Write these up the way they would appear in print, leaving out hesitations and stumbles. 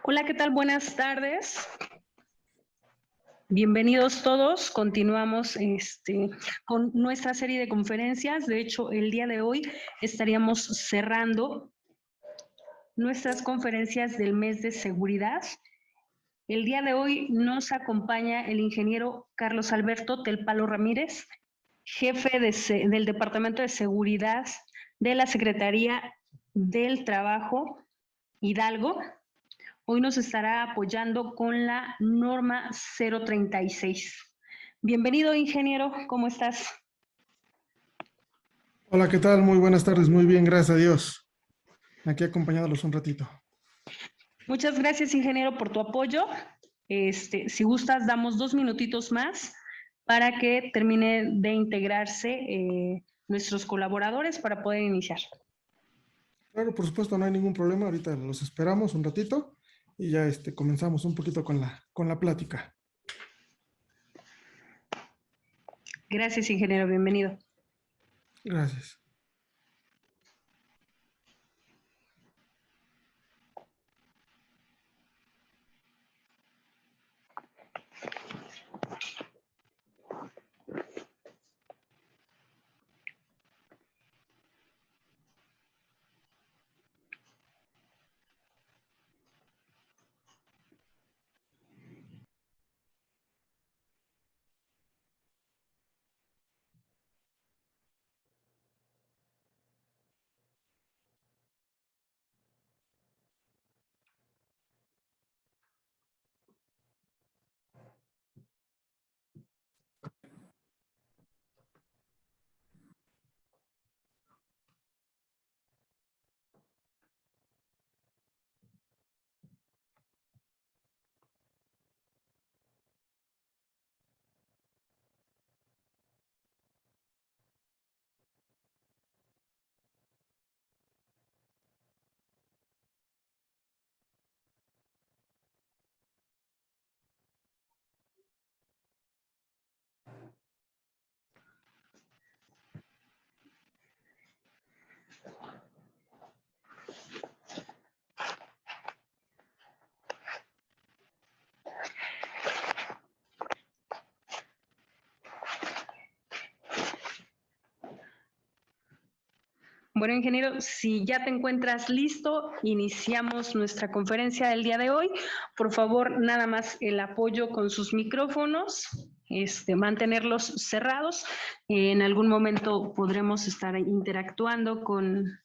Hola, ¿qué tal? Buenas tardes. Bienvenidos todos. Continuamos con nuestra serie de conferencias. De hecho, el día de hoy estaríamos cerrando nuestras conferencias del mes de seguridad. El día de hoy nos acompaña el ingeniero Carlos Alberto Del Palo Ramírez, jefe del Departamento de Seguridad de la Secretaría del Trabajo Hidalgo. Hoy nos estará apoyando con la norma 036. Bienvenido, ingeniero, ¿cómo estás? Hola, ¿qué tal? Muy buenas tardes, muy bien, gracias a Dios. Aquí acompañándolos un ratito. Muchas gracias, ingeniero, por tu apoyo. Si gustas, damos 2 minutitos más para que termine de integrarse nuestros colaboradores para poder iniciar. Claro, por supuesto, no hay ningún problema. Ahorita los esperamos un ratito y ya comenzamos un poquito con la plática. Gracias, ingeniero, bienvenido. Gracias. Bueno, ingeniero, si ya te encuentras listo, iniciamos nuestra conferencia del día de hoy. Por favor, nada más el apoyo con sus micrófonos, mantenerlos cerrados. En algún momento podremos estar interactuando con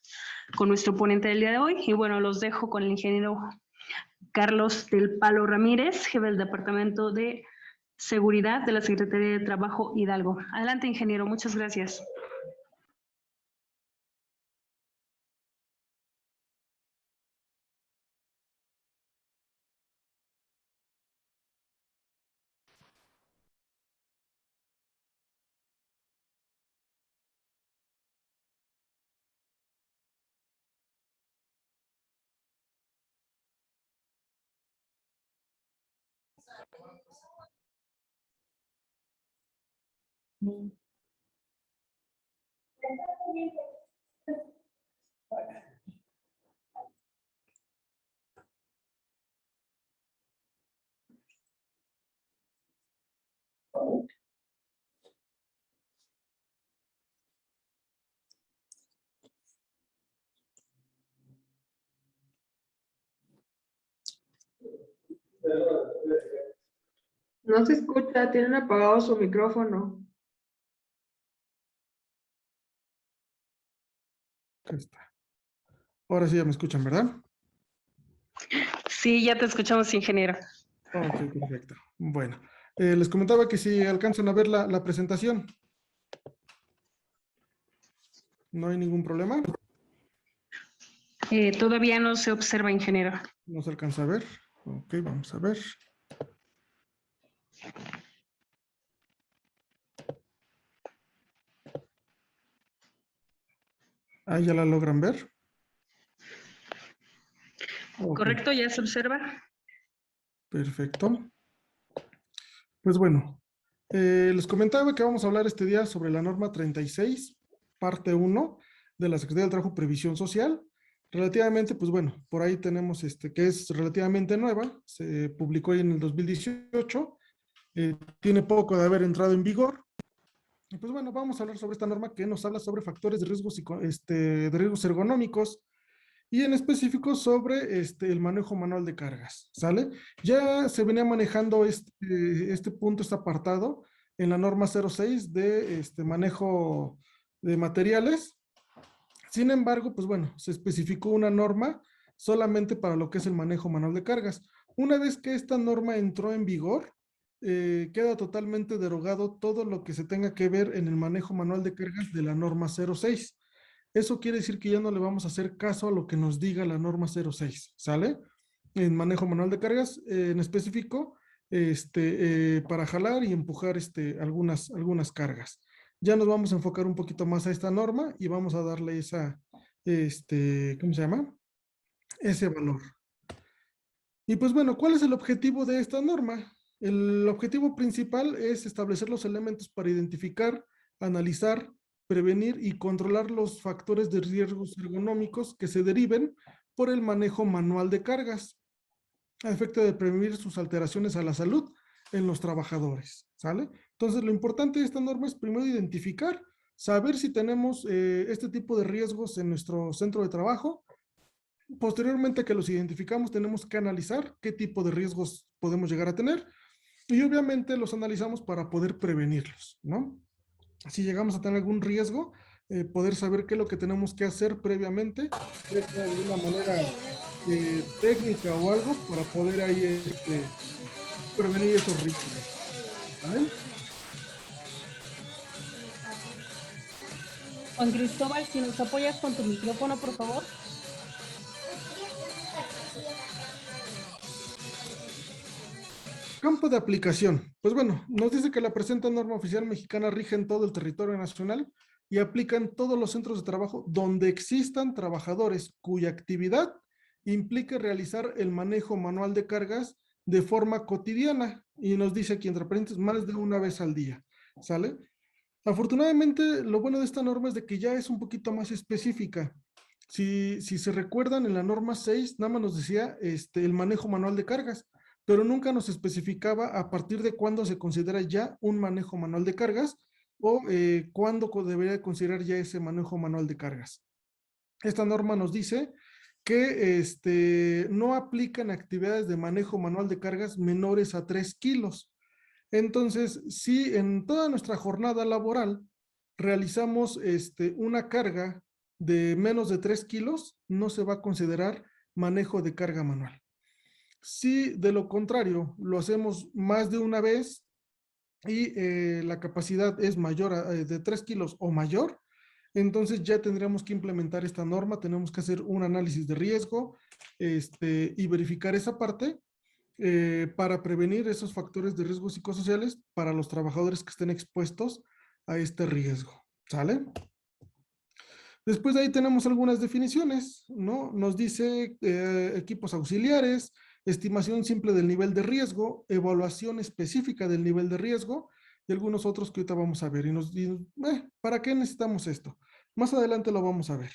nuestro ponente del día de hoy. Y bueno, los dejo con el ingeniero Carlos Del Palo Ramírez, jefe del Departamento de Seguridad de la Secretaría de Trabajo Hidalgo. Adelante, ingeniero. Muchas gracias. No se escucha, tienen apagado su micrófono. Acá está. Ahora sí ya me escuchan, ¿verdad? Sí, ya te escuchamos, ingeniero. Ok, perfecto. Bueno, les comentaba que si alcanzan a ver la presentación, no hay ningún problema. Todavía no se observa, ingeniero. No se alcanza a ver. Ok, vamos a ver. Ah, ¿ya la logran ver? Okay. ¿Correcto? ¿Ya se observa? Perfecto. Pues bueno, les comentaba que vamos a hablar este día sobre la norma 36, parte 1 de la Secretaría del Trabajo y Previsión Social, Relativamente, pues bueno, por ahí tenemos que es relativamente nueva, se publicó ahí en el 2018, tiene poco de haber entrado en vigor. Y pues bueno, vamos a hablar sobre esta norma que nos habla sobre factores de riesgos, de riesgos ergonómicos y en específico sobre el manejo manual de cargas, ¿sale? Ya se venía manejando este punto, este apartado en la norma 06 de manejo de materiales. Sin embargo, pues bueno, se especificó una norma solamente para lo que es el manejo manual de cargas. Una vez que esta norma entró en vigor, queda totalmente derogado todo lo que se tenga que ver en el manejo manual de cargas de la norma 06. Eso quiere decir que ya no le vamos a hacer caso a lo que nos diga la norma 06, ¿sale? En manejo manual de cargas, en específico, para jalar y empujar algunas cargas. Ya nos vamos a enfocar un poquito más a esta norma y vamos a darle ¿cómo se llama? Ese valor. Y pues bueno, ¿cuál es el objetivo de esta norma? El objetivo principal es establecer los elementos para identificar, analizar, prevenir y controlar los factores de riesgos ergonómicos que se deriven por el manejo manual de cargas, a efecto de prevenir sus alteraciones a la salud en los trabajadores, ¿sale? Entonces, lo importante de esta norma es primero identificar, saber si tenemos este tipo de riesgos en nuestro centro de trabajo. Posteriormente que los identificamos, tenemos que analizar qué tipo de riesgos podemos llegar a tener y obviamente los analizamos para poder prevenirlos, ¿no? Si llegamos a tener algún riesgo, poder saber qué es lo que tenemos que hacer previamente, de alguna manera técnica o algo para poder ahí prevenir esos riesgos, ¿vale? Juan Cristóbal, si nos apoyas con tu micrófono, por favor. Campo de aplicación. Pues bueno, nos dice que la presente norma oficial mexicana rige en todo el territorio nacional y aplica en todos los centros de trabajo donde existan trabajadores cuya actividad implique realizar el manejo manual de cargas de forma cotidiana. Y nos dice aquí entre paréntesis, más de una vez al día. ¿Sale? Afortunadamente, lo bueno de esta norma es de que ya es un poquito más específica. Si se recuerdan, en la norma 6, nada más nos decía el manejo manual de cargas, pero nunca nos especificaba a partir de cuándo se considera ya un manejo manual de cargas o cuándo debería considerar ya ese manejo manual de cargas. Esta norma nos dice que no aplican actividades de manejo manual de cargas menores a 3 kilos. Entonces, si en toda nuestra jornada laboral realizamos una carga de menos de 3 kilos, no se va a considerar manejo de carga manual. Si de lo contrario lo hacemos más de una vez y la capacidad es mayor de 3 kilos o mayor, entonces ya tendríamos que implementar esta norma, tenemos que hacer un análisis de riesgo y verificar esa parte para prevenir esos factores de riesgo psicosociales para los trabajadores que estén expuestos a este riesgo. ¿Sale? Después de ahí tenemos algunas definiciones, ¿no? Nos dice equipos auxiliares, estimación simple del nivel de riesgo, evaluación específica del nivel de riesgo y algunos otros que ahorita vamos a ver. ¿Para qué necesitamos esto? Más adelante lo vamos a ver.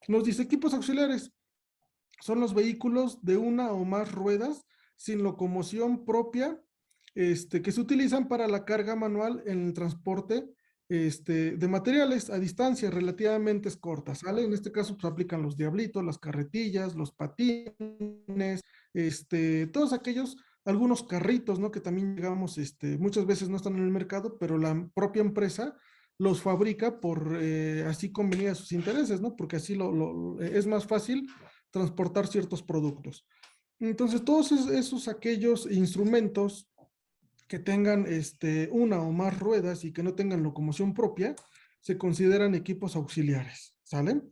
Nos dice equipos auxiliares, son los vehículos de una o más ruedas sin locomoción propia, que se utilizan para la carga manual en el transporte de materiales a distancias relativamente cortas, ¿sale? En este caso, pues aplican los diablitos, las carretillas, los patines, todos aquellos, algunos carritos, ¿no? Que también llegamos, muchas veces no están en el mercado, pero la propia empresa los fabrica por así convenir a sus intereses, ¿no? Porque así es más fácil transportar ciertos productos. Entonces, todos esos aquellos instrumentos que tengan una o más ruedas y que no tengan locomoción propia, se consideran equipos auxiliares, ¿sale?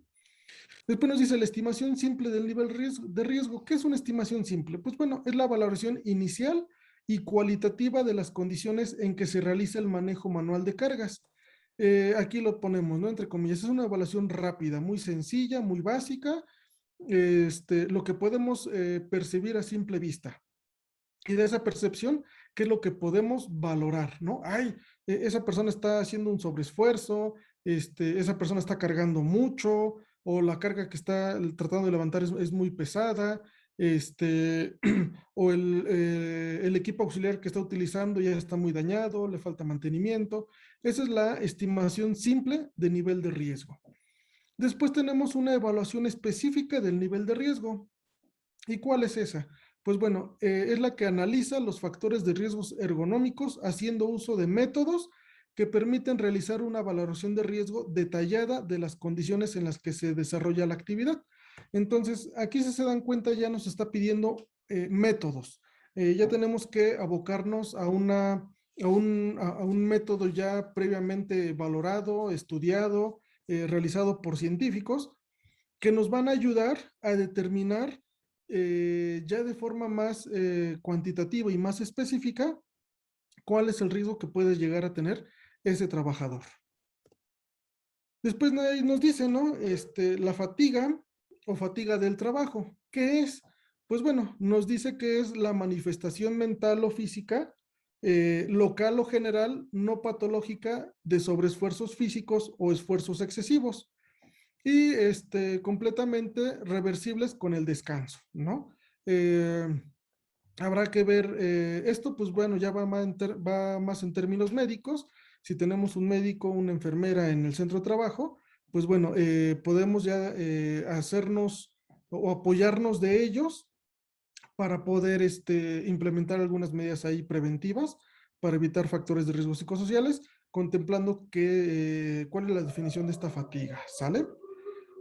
Después nos dice la estimación simple del nivel de riesgo. ¿Qué es una estimación simple? Pues bueno, es la valoración inicial y cualitativa de las condiciones en que se realiza el manejo manual de cargas. Aquí lo ponemos, ¿no? Entre comillas, es una evaluación rápida, muy sencilla, muy básica, lo que podemos percibir a simple vista. Y de esa percepción, ¿qué es lo que podemos valorar, no? Ay, esa persona está haciendo un sobreesfuerzo, esa persona está cargando mucho, o la carga que está tratando de levantar es muy pesada, o el equipo auxiliar que está utilizando ya está muy dañado, le falta mantenimiento. Esa es la estimación simple de nivel de riesgo. Después tenemos una evaluación específica del nivel de riesgo. ¿Y cuál es esa? Pues bueno, es la que analiza los factores de riesgos ergonómicos haciendo uso de métodos que permiten realizar una valoración de riesgo detallada de las condiciones en las que se desarrolla la actividad. Entonces, aquí si se dan cuenta ya nos está pidiendo métodos. Ya tenemos que abocarnos a un método ya previamente valorado, estudiado, realizado por científicos que nos van a ayudar a determinar ya de forma más cuantitativa y más específica cuál es el riesgo que puede llegar a tener ese trabajador. Después nos dice, ¿no? La fatiga o fatiga del trabajo. ¿Qué es? Pues bueno, nos dice que es la manifestación mental o física, local o general, no patológica de sobreesfuerzos físicos o esfuerzos excesivos y completamente reversibles con el descanso, ¿no? Eh, Habrá que ver esto, pues bueno, ya va más en términos médicos. Si tenemos un médico, una enfermera en el centro de trabajo, pues bueno, podemos ya hacernos o apoyarnos de ellos para poder implementar algunas medidas ahí preventivas para evitar factores de riesgo psicosociales, contemplando cuál es la definición de esta fatiga, ¿sale?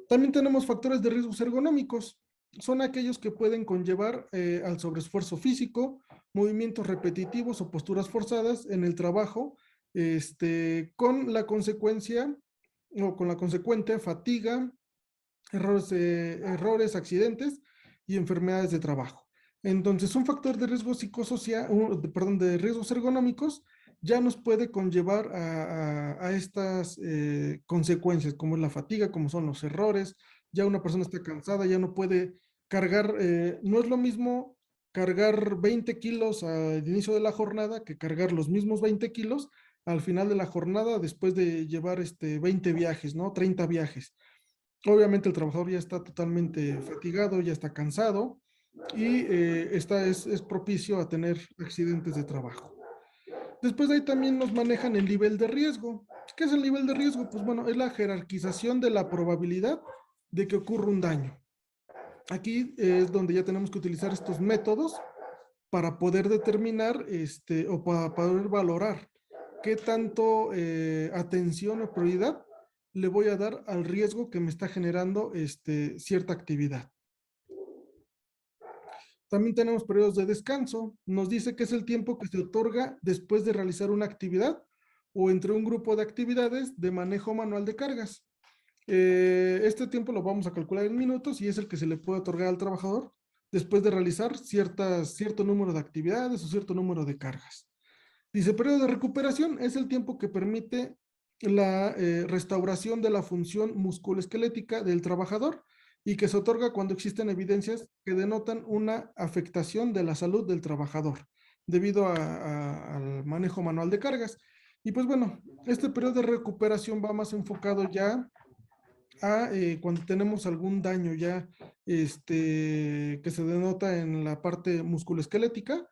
También tenemos factores de riesgos ergonómicos. Son aquellos que pueden conllevar al sobreesfuerzo físico, movimientos repetitivos o posturas forzadas en el trabajo, con la consecuencia o con la consecuente fatiga, errores, accidentes y enfermedades de trabajo. Entonces, un factor de riesgo psicosocial, perdón, de riesgos ergonómicos ya nos puede conllevar a estas consecuencias, como es la fatiga, como son los errores, ya una persona está cansada, ya no puede cargar, no es lo mismo cargar 20 kilos al inicio de la jornada que cargar los mismos 20 kilos al final de la jornada después de llevar 20 viajes, ¿no? 30 viajes. Obviamente el trabajador ya está totalmente fatigado, ya está cansado y es propicio a tener accidentes de trabajo. Después de ahí también nos manejan el nivel de riesgo. ¿Qué es el nivel de riesgo? Pues bueno, es la jerarquización de la probabilidad de que ocurra un daño. Aquí es donde ya tenemos que utilizar estos métodos para poder determinar o para poder valorar qué tanto atención o prioridad le voy a dar al riesgo que me está generando cierta actividad. También tenemos periodos de descanso. Nos dice que es el tiempo que se otorga después de realizar una actividad o entre un grupo de actividades de manejo manual de cargas. Este tiempo lo vamos a calcular en minutos y es el que se le puede otorgar al trabajador después de realizar cierto número de actividades o cierto número de cargas. Dice, periodo de recuperación es el tiempo que permite la restauración de la función musculoesquelética del trabajador y que se otorga cuando existen evidencias que denotan una afectación de la salud del trabajador debido al manejo manual de cargas. Y pues bueno, este periodo de recuperación va más enfocado ya a cuando tenemos algún daño ya que se denota en la parte musculoesquelética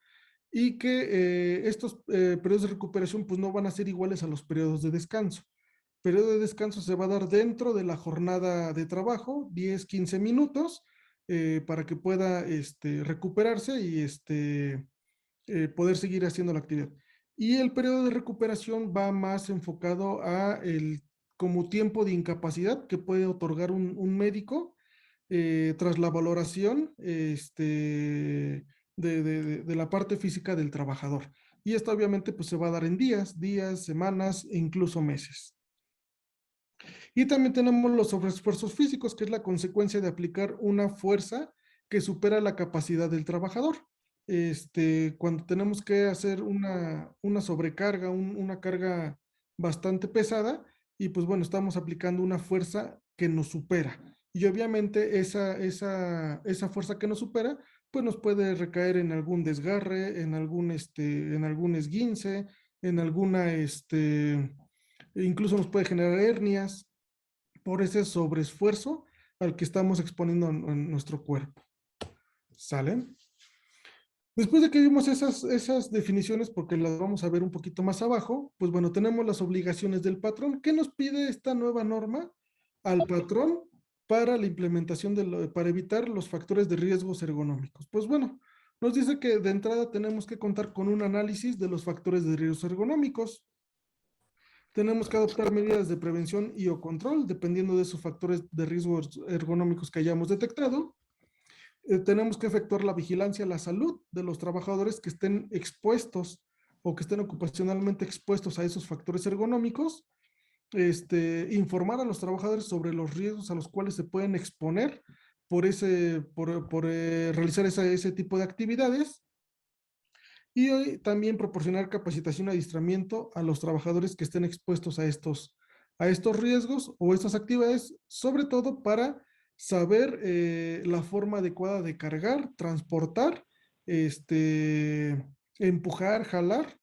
y que estos periodos de recuperación pues no van a ser iguales a los periodos de descanso. Periodo de descanso se va a dar dentro de la jornada de trabajo, 10, 15 minutos, para que pueda recuperarse y poder seguir haciendo la actividad. Y el periodo de recuperación va más enfocado a el como tiempo de incapacidad que puede otorgar un médico tras la valoración de la parte física del trabajador. Y esto obviamente pues se va a dar en días, semanas e incluso meses. Y también tenemos los sobreesfuerzos físicos, que es la consecuencia de aplicar una fuerza que supera la capacidad del trabajador. Cuando tenemos que hacer una sobrecarga, una carga bastante pesada, y pues bueno, estamos aplicando una fuerza que nos supera. Y obviamente esa fuerza que nos supera, pues nos puede recaer en algún desgarre, en algún esguince, en incluso nos puede generar hernias por ese sobreesfuerzo al que estamos exponiendo en nuestro cuerpo. ¿Sale? Después de que vimos esas definiciones, porque las vamos a ver un poquito más abajo, pues bueno, tenemos las obligaciones del patrón. ¿Qué nos pide esta nueva norma al patrón para la implementación para evitar los factores de riesgos ergonómicos? Pues bueno, nos dice que de entrada tenemos que contar con un análisis de los factores de riesgos ergonómicos. Tenemos que adoptar medidas de prevención y o control, dependiendo de esos factores de riesgos ergonómicos que hayamos detectado. Tenemos que efectuar la vigilancia a la salud de los trabajadores que estén expuestos o que estén ocupacionalmente expuestos a esos factores ergonómicos. Informar a los trabajadores sobre los riesgos a los cuales se pueden exponer por realizar ese tipo de actividades. Y también proporcionar capacitación y adiestramiento a los trabajadores que estén expuestos a estos riesgos o estas actividades, sobre todo para saber la forma adecuada de cargar, transportar, empujar, jalar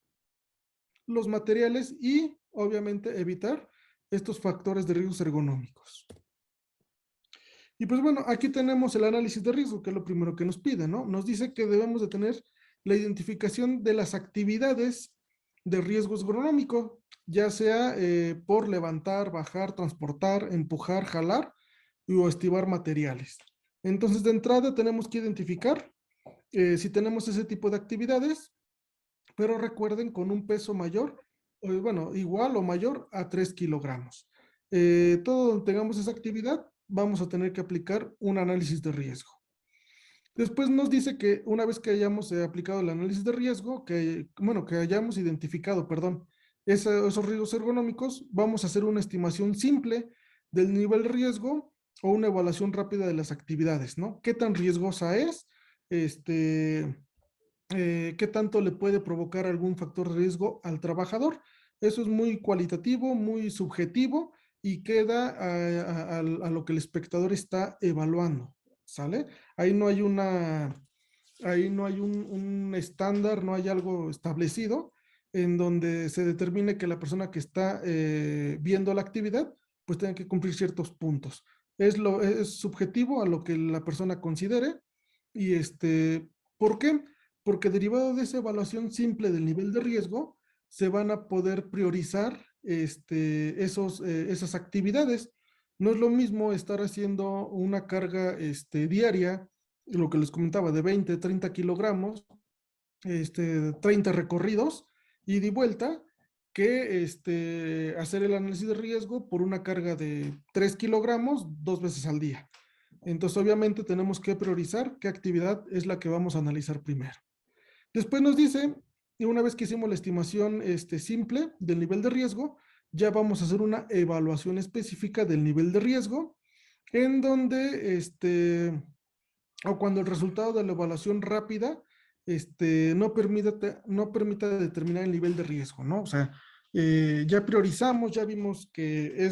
los materiales y obviamente evitar estos factores de riesgos ergonómicos. Y pues bueno, aquí tenemos el análisis de riesgo, que es lo primero que nos pide, ¿no? Nos dice que debemos de tener la identificación de las actividades de riesgo ergonómico, ya sea por levantar, bajar, transportar, empujar, jalar o estivar materiales. Entonces, de entrada tenemos que identificar si tenemos ese tipo de actividades, pero recuerden con un peso mayor, bueno, igual o mayor a 3 kilogramos. Todo donde tengamos esa actividad, vamos a tener que aplicar un análisis de riesgo. Después nos dice que una vez que hayamos aplicado el análisis de riesgo, que hayamos identificado, perdón, esos riesgos ergonómicos, vamos a hacer una estimación simple del nivel de riesgo o una evaluación rápida de las actividades, ¿no? ¿Qué tan riesgosa es? ¿Qué tanto le puede provocar algún factor de riesgo al trabajador? Eso es muy cualitativo, muy subjetivo y queda a lo que el espectador está evaluando, ¿sale? Ahí no hay un estándar, no hay algo establecido en donde se determine que la persona que está viendo la actividad pues tenga que cumplir ciertos puntos. Es subjetivo a lo que la persona considere y ¿por qué? Porque derivado de esa evaluación simple del nivel de riesgo, se van a poder priorizar esas actividades. No es lo mismo estar haciendo una carga diaria, lo que les comentaba, de 20, 30 kilogramos, 30 recorridos, ida y vuelta, que hacer el análisis de riesgo por una carga de 3 kilogramos 2 veces al día. Entonces, obviamente, tenemos que priorizar qué actividad es la que vamos a analizar primero. Después nos dice, y una vez que hicimos la estimación simple del nivel de riesgo, ya vamos a hacer una evaluación específica del nivel de riesgo, en donde, o cuando el resultado de la evaluación rápida, no permita determinar el nivel de riesgo, ¿no? O sea, ya priorizamos, ya vimos que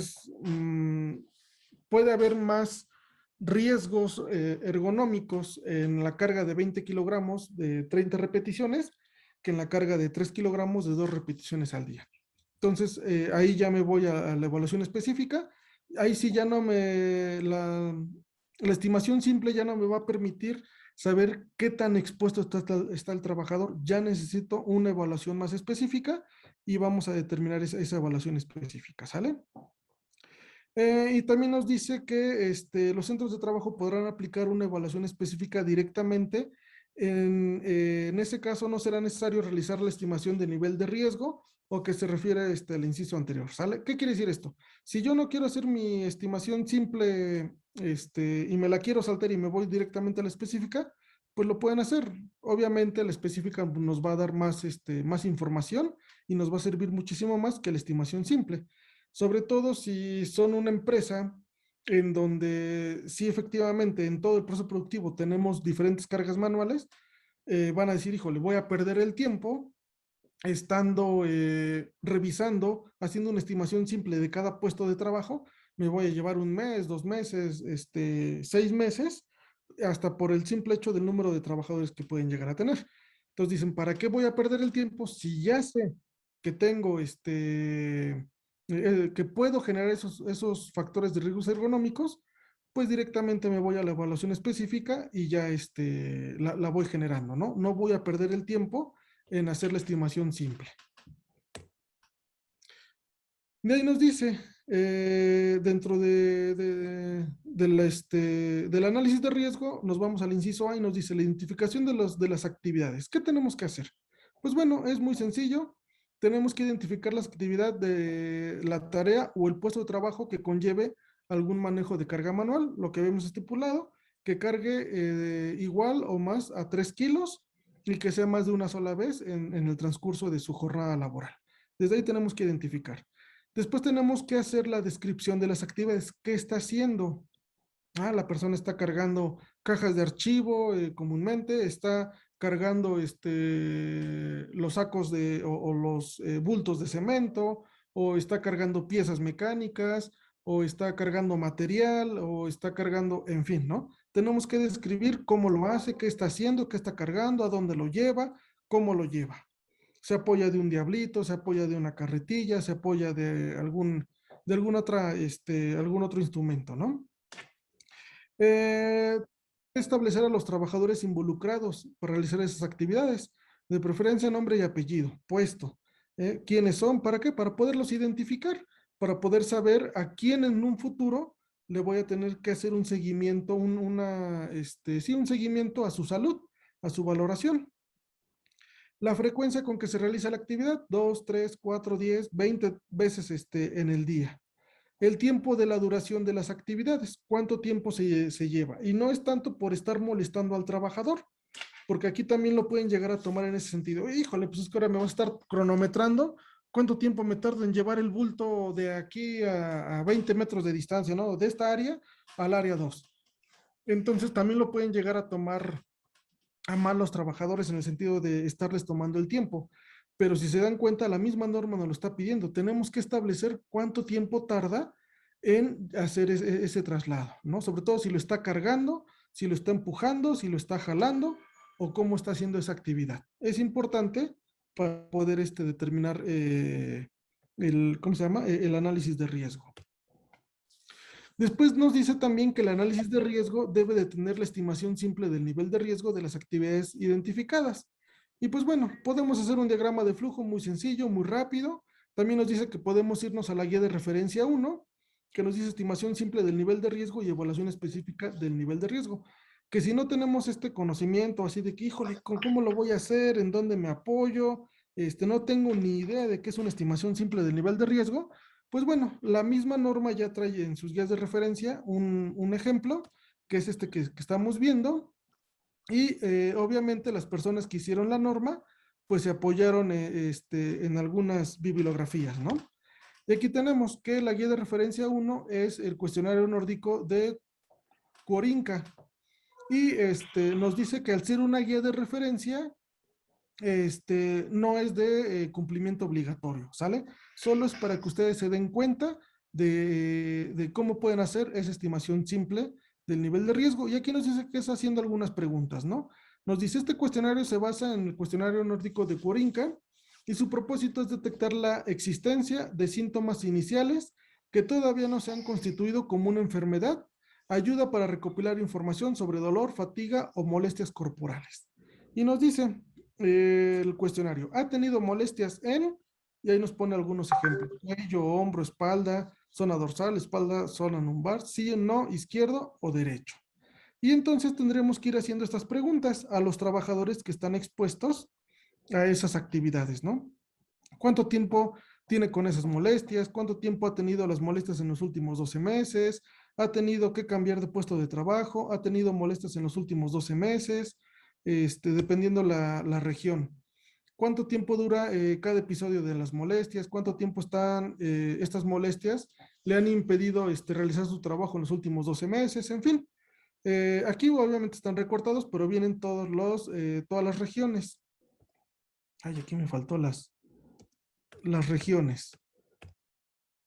puede haber más riesgos ergonómicos en la carga de 20 kilogramos de 30 repeticiones que en la carga de 3 kilogramos de 2 repeticiones al día. Entonces, ahí ya me voy a la evaluación específica. Ahí sí ya no la estimación simple ya no me va a permitir saber qué tan expuesto está el trabajador. Ya necesito una evaluación más específica y vamos a determinar esa evaluación específica, ¿sale? Y también nos dice que los centros de trabajo podrán aplicar una evaluación específica directamente. En ese caso no será necesario realizar la estimación de nivel de riesgo o que se refiere al inciso anterior, ¿sale? ¿Qué quiere decir esto? Si yo no quiero hacer mi estimación simple y me la quiero saltar y me voy directamente a la específica, pues lo pueden hacer. Obviamente la específica nos va a dar más información y nos va a servir muchísimo más que la estimación simple. Sobre todo si son una empresa en donde sí efectivamente en todo el proceso productivo tenemos diferentes cargas manuales, van a decir, híjole, voy a perder el tiempo estando revisando, haciendo una estimación simple de cada puesto de trabajo, me voy a llevar 1 mes, 2 meses, 6 meses, hasta por el simple hecho del número de trabajadores que pueden llegar a tener. Entonces dicen, ¿para qué voy a perder el tiempo si ya sé que tengo que puedo generar esos factores de riesgos ergonómicos? pues directamente me voy a la evaluación específica y ya la voy generando, ¿no? No voy a perder el tiempo en hacer la estimación simple. De ahí nos dice, dentro del análisis de riesgo, nos vamos al inciso A y nos dice la identificación de las actividades. ¿Qué tenemos que hacer? Pues bueno, es muy sencillo. Tenemos que identificar la actividad de la tarea o el puesto de trabajo que conlleve algún manejo de carga manual, lo que vemos estipulado, que cargue igual o más a 3 kilos y que sea más de una sola vez en el transcurso de su jornada laboral. Desde ahí tenemos que identificar. Después tenemos que hacer la descripción de las actividades. ¿Qué está haciendo? La persona está cargando cajas de archivo comúnmente, está cargando los sacos o los bultos de cemento, o está cargando piezas mecánicas, o está cargando material, o está cargando, en fin, ¿no? Tenemos que describir cómo lo hace, qué está haciendo, qué está cargando, a dónde lo lleva, cómo lo lleva. Se apoya de un diablito, se apoya de una carretilla, se apoya de algún otro instrumento, ¿no? Eh, Establecer a los trabajadores involucrados para realizar esas actividades, de preferencia nombre y apellido, puesto. ¿Quiénes son? ¿Para qué? Para poderlos identificar, para poder saber a quién en un futuro le voy a tener que hacer un seguimiento, sí, un seguimiento a su salud, a su valoración. La frecuencia con que se realiza la actividad, 2, 3, 4, 10, 20 veces en el día. El tiempo de la duración de las actividades, cuánto tiempo se lleva. Y no es tanto por estar molestando al trabajador, porque aquí también lo pueden llegar a tomar en ese sentido. Híjole, pues es que ahora me va a estar cronometrando cuánto tiempo me tardo en llevar el bulto de aquí a 20 metros de distancia, ¿no? De esta área al área 2. Entonces también lo pueden llegar a tomar a mal los trabajadores en el sentido de estarles tomando el tiempo. Pero si se dan cuenta, la misma norma nos lo está pidiendo. Tenemos que establecer cuánto tiempo tarda en hacer ese traslado, ¿no? Sobre todo si lo está cargando, si lo está empujando, si lo está jalando o cómo está haciendo esa actividad. Es importante para poder determinar ¿cómo se llama? El análisis de riesgo. Después nos dice también que el análisis de riesgo debe de tener la estimación simple del nivel de riesgo de las actividades identificadas. Y pues bueno, podemos hacer un diagrama de flujo muy sencillo, muy rápido. También nos dice que podemos irnos a la guía de referencia 1, que nos dice estimación simple del nivel de riesgo y evaluación específica del nivel de riesgo. Que si no tenemos este conocimiento así de que, híjole, ¿cómo lo voy a hacer? ¿En dónde me apoyo? No tengo ni idea de qué es una estimación simple del nivel de riesgo. Pues bueno, la misma norma ya trae en sus guías de referencia un ejemplo, que es que estamos viendo, y obviamente las personas que hicieron la norma, pues se apoyaron en algunas bibliografías, ¿no? Y aquí tenemos que la guía de referencia 1 es el cuestionario nórdico de Cuorinca, y nos dice que al ser una guía de referencia, no es de cumplimiento obligatorio, ¿sale? Solo es para que ustedes se den cuenta de cómo pueden hacer esa estimación simple del nivel de riesgo. Y aquí nos dice que está haciendo algunas preguntas, ¿no? Nos dice, este cuestionario se basa en el cuestionario nórdico de Cuorinca y su propósito es detectar la existencia de síntomas iniciales que todavía no se han constituido como una enfermedad. Ayuda para recopilar información sobre dolor, fatiga o molestias corporales. Y nos dice, el cuestionario. ¿Ha tenido molestias en? Y ahí nos pone algunos ejemplos. Cuello, hombro, espalda, zona dorsal, espalda, zona lumbar, sí, no, izquierdo o derecho. Y entonces tendremos que ir haciendo estas preguntas a los trabajadores que están expuestos a esas actividades, ¿no? ¿Cuánto tiempo tiene con esas molestias? ¿Cuánto tiempo ha tenido las molestias en los últimos 12 meses? ¿Ha tenido que cambiar de puesto de trabajo? ¿Ha tenido molestias en los últimos 12 meses? Dependiendo la región. ¿Cuánto tiempo dura cada episodio de las molestias? ¿Cuánto tiempo están estas molestias? ¿Le han impedido realizar su trabajo en los últimos 12 meses? En fin, aquí obviamente están recortados, pero vienen todas las regiones. Ay, aquí me faltó las regiones.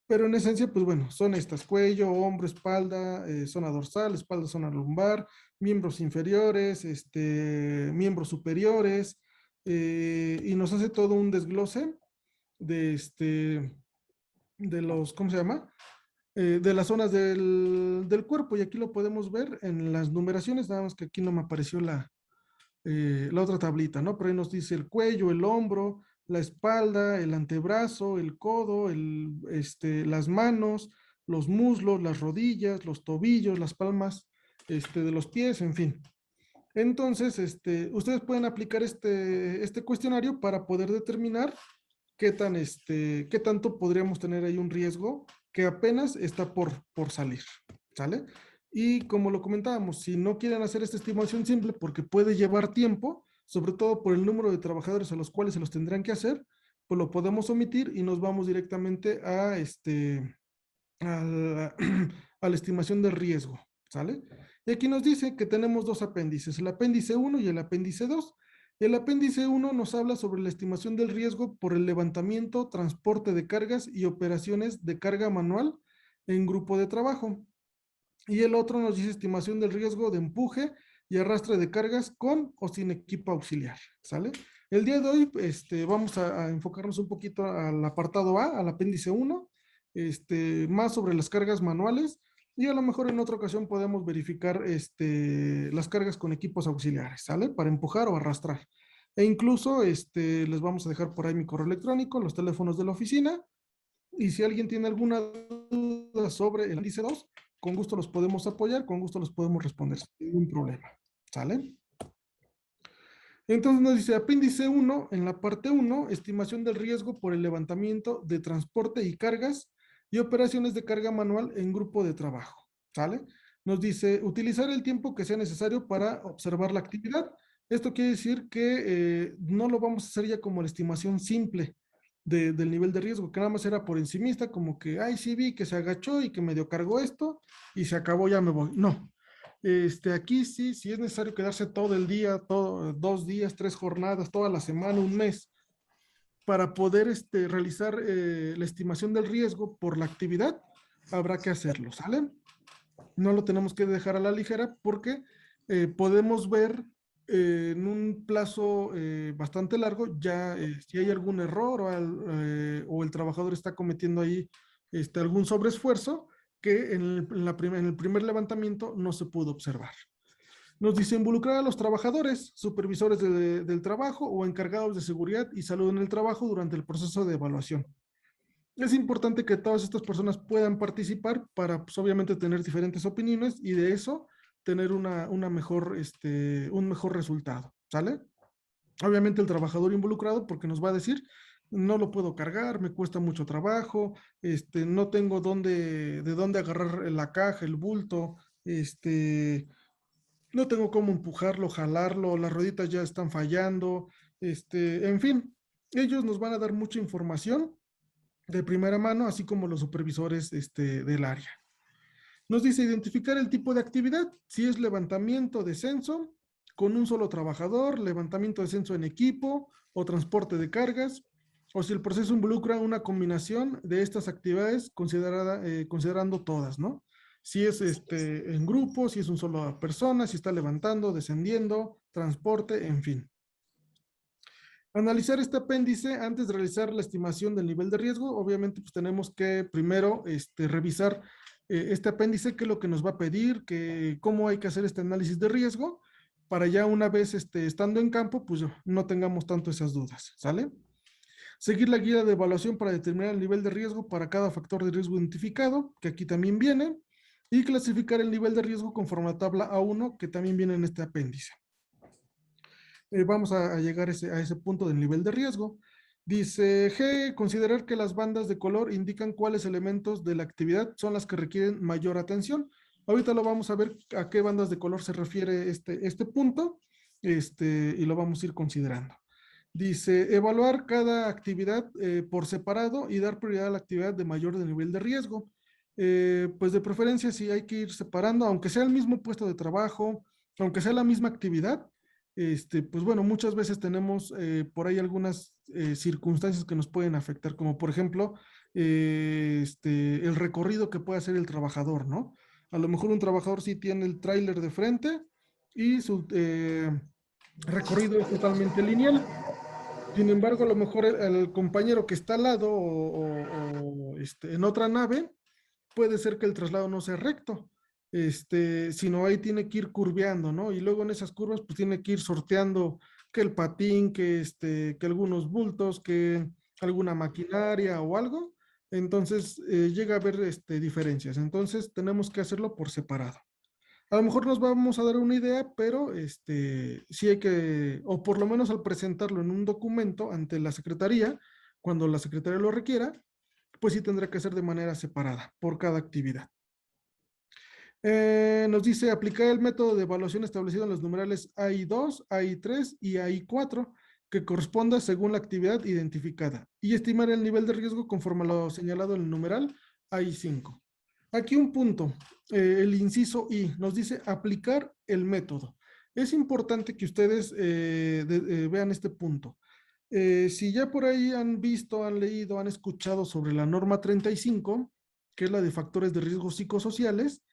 Pero en esencia, pues bueno, son estas: cuello, hombro, espalda, zona dorsal, espalda, zona lumbar, miembros inferiores, miembros superiores, y nos hace todo un desglose de ¿cómo se llama? de las zonas del cuerpo, y aquí lo podemos ver en las numeraciones, nada más que aquí no me apareció la otra tablita, ¿no? Pero ahí nos dice el cuello, el hombro, la espalda, el antebrazo, el codo, las manos, los muslos, las rodillas, los tobillos, las palmas, de los pies, en fin. Entonces, ustedes pueden aplicar este cuestionario para poder determinar qué tanto podríamos tener ahí un riesgo que apenas está por salir, ¿sale? Y como lo comentábamos, si no quieren hacer esta estimación simple porque puede llevar tiempo, sobre todo por el número de trabajadores a los cuales se los tendrán que hacer, pues lo podemos omitir y nos vamos directamente a la, a la estimación del riesgo, ¿sale? Y aquí nos dice que tenemos dos apéndices, el apéndice 1 y el apéndice 2. El apéndice 1 nos habla sobre la estimación del riesgo por el levantamiento, transporte de cargas y operaciones de carga manual en grupo de trabajo. Y el otro nos dice estimación del riesgo de empuje y arrastre de cargas con o sin equipo auxiliar, ¿sale? El día de hoy vamos a enfocarnos un poquito al apartado A, al apéndice 1, más sobre las cargas manuales, y a lo mejor en otra ocasión podemos verificar las cargas con equipos auxiliares, ¿sale? Para empujar o arrastrar. E incluso les vamos a dejar por ahí mi correo electrónico, los teléfonos de la oficina, y si alguien tiene alguna duda sobre el índice 2, con gusto los podemos apoyar, con gusto los podemos responder sin ningún problema. ¿Sale? Entonces nos dice apéndice 1, en la parte 1, estimación del riesgo por el levantamiento de transporte y cargas y operaciones de carga manual en grupo de trabajo. ¿Sale? Nos dice utilizar el tiempo que sea necesario para observar la actividad. Esto quiere decir que no lo vamos a hacer ya como la estimación simple del nivel de riesgo, que nada más era por encimista, como que, ay, sí vi que se agachó y que medio cargó esto y se acabó, ya me voy. No, aquí sí, si es necesario quedarse todo el día, 2 días, 3 jornadas, toda la semana, un mes, para poder realizar la estimación del riesgo por la actividad, habrá que hacerlo, ¿sale? No lo tenemos que dejar a la ligera porque podemos ver en un plazo bastante largo ya si hay algún error o el trabajador está cometiendo ahí algún sobreesfuerzo que en el primer levantamiento no se pudo observar. Nos dice involucrar a los trabajadores, supervisores del trabajo o encargados de seguridad y salud en el trabajo durante el proceso de evaluación. Es importante que todas estas personas puedan participar para, pues, obviamente, tener diferentes opiniones y de eso tener un mejor resultado, ¿sale? Obviamente el trabajador involucrado porque nos va a decir, no lo puedo cargar, me cuesta mucho trabajo, no tengo de dónde agarrar la caja, el bulto, no tengo cómo empujarlo, jalarlo, las rueditas ya están fallando, en fin, ellos nos van a dar mucha información de primera mano, así como los supervisores del área. Nos dice identificar el tipo de actividad, si es levantamiento, descenso, con un solo trabajador, levantamiento, descenso en equipo o transporte de cargas, o si el proceso involucra una combinación de estas actividades considerando todas, ¿no? Si es en grupo, si es un solo persona, si está levantando, descendiendo, transporte, en fin. Analizar este apéndice antes de realizar la estimación del nivel de riesgo. Obviamente, pues tenemos que primero revisar este apéndice, qué es lo que nos va a pedir, cómo hay que hacer este análisis de riesgo, para ya una vez estando en campo, pues no tengamos tanto esas dudas, ¿sale? Seguir la guía de evaluación para determinar el nivel de riesgo para cada factor de riesgo identificado, que aquí también viene, y clasificar el nivel de riesgo conforme a la tabla A1, que también viene en este apéndice. Vamos a llegar a ese punto del nivel de riesgo. Dice G, considerar que las bandas de color indican cuáles elementos de la actividad son las que requieren mayor atención. Ahorita lo vamos a ver a qué bandas de color se refiere este punto, y lo vamos a ir considerando. Dice, evaluar cada actividad por separado y dar prioridad a la actividad de mayor nivel de riesgo. Pues de preferencia sí hay que ir separando, aunque sea el mismo puesto de trabajo, aunque sea la misma actividad, pues bueno, muchas veces tenemos por ahí algunas circunstancias que nos pueden afectar, como por ejemplo, el recorrido que puede hacer el trabajador, ¿no? A lo mejor un trabajador sí tiene el tráiler de frente y su recorrido es totalmente lineal. Sin embargo, a lo mejor el compañero que está al lado o en otra nave, puede ser que el traslado no sea recto, sino ahí tiene que ir curveando, ¿no? Y luego en esas curvas, pues tiene que ir sorteando que el patín, que algunos bultos, que alguna maquinaria o algo. Entonces, llega a haber diferencias. Entonces, tenemos que hacerlo por separado. A lo mejor nos vamos a dar una idea, pero sí hay que, o por lo menos al presentarlo en un documento ante la Secretaría, cuando la Secretaría lo requiera, pues sí tendrá que ser de manera separada por cada actividad. Nos dice aplicar el método de evaluación establecido en los numerales AI2, AI3 y AI4, que corresponda según la actividad identificada, y estimar el nivel de riesgo conforme a lo señalado en el numeral AI5. Aquí un punto, el inciso I, nos dice aplicar el método. Es importante que ustedes vean este punto. Si ya por ahí han visto, han leído, han escuchado sobre la norma 35, que es la de factores de riesgo psicosociales,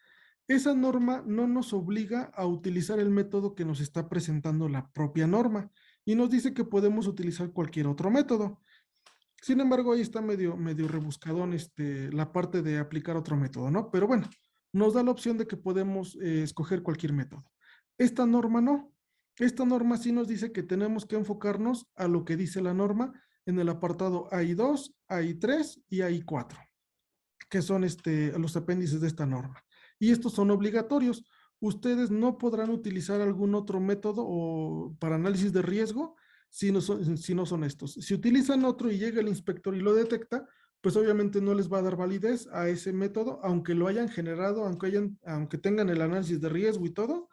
esa norma no nos obliga a utilizar el método que nos está presentando la propia norma y nos dice que podemos utilizar cualquier otro método. Sin embargo, ahí está medio rebuscadón la parte de aplicar otro método, ¿no? Pero bueno, nos da la opción de que podemos escoger cualquier método. Esta norma no. Esta norma sí nos dice que tenemos que enfocarnos a lo que dice la norma en el apartado AI2, AI3 y AI4, que son los apéndices de esta norma. Y estos son obligatorios. Ustedes no podrán utilizar algún otro método o para análisis de riesgo si no son estos. Si utilizan otro y llega el inspector y lo detecta, pues obviamente no les va a dar validez a ese método, aunque lo hayan generado, aunque tengan el análisis de riesgo y todo,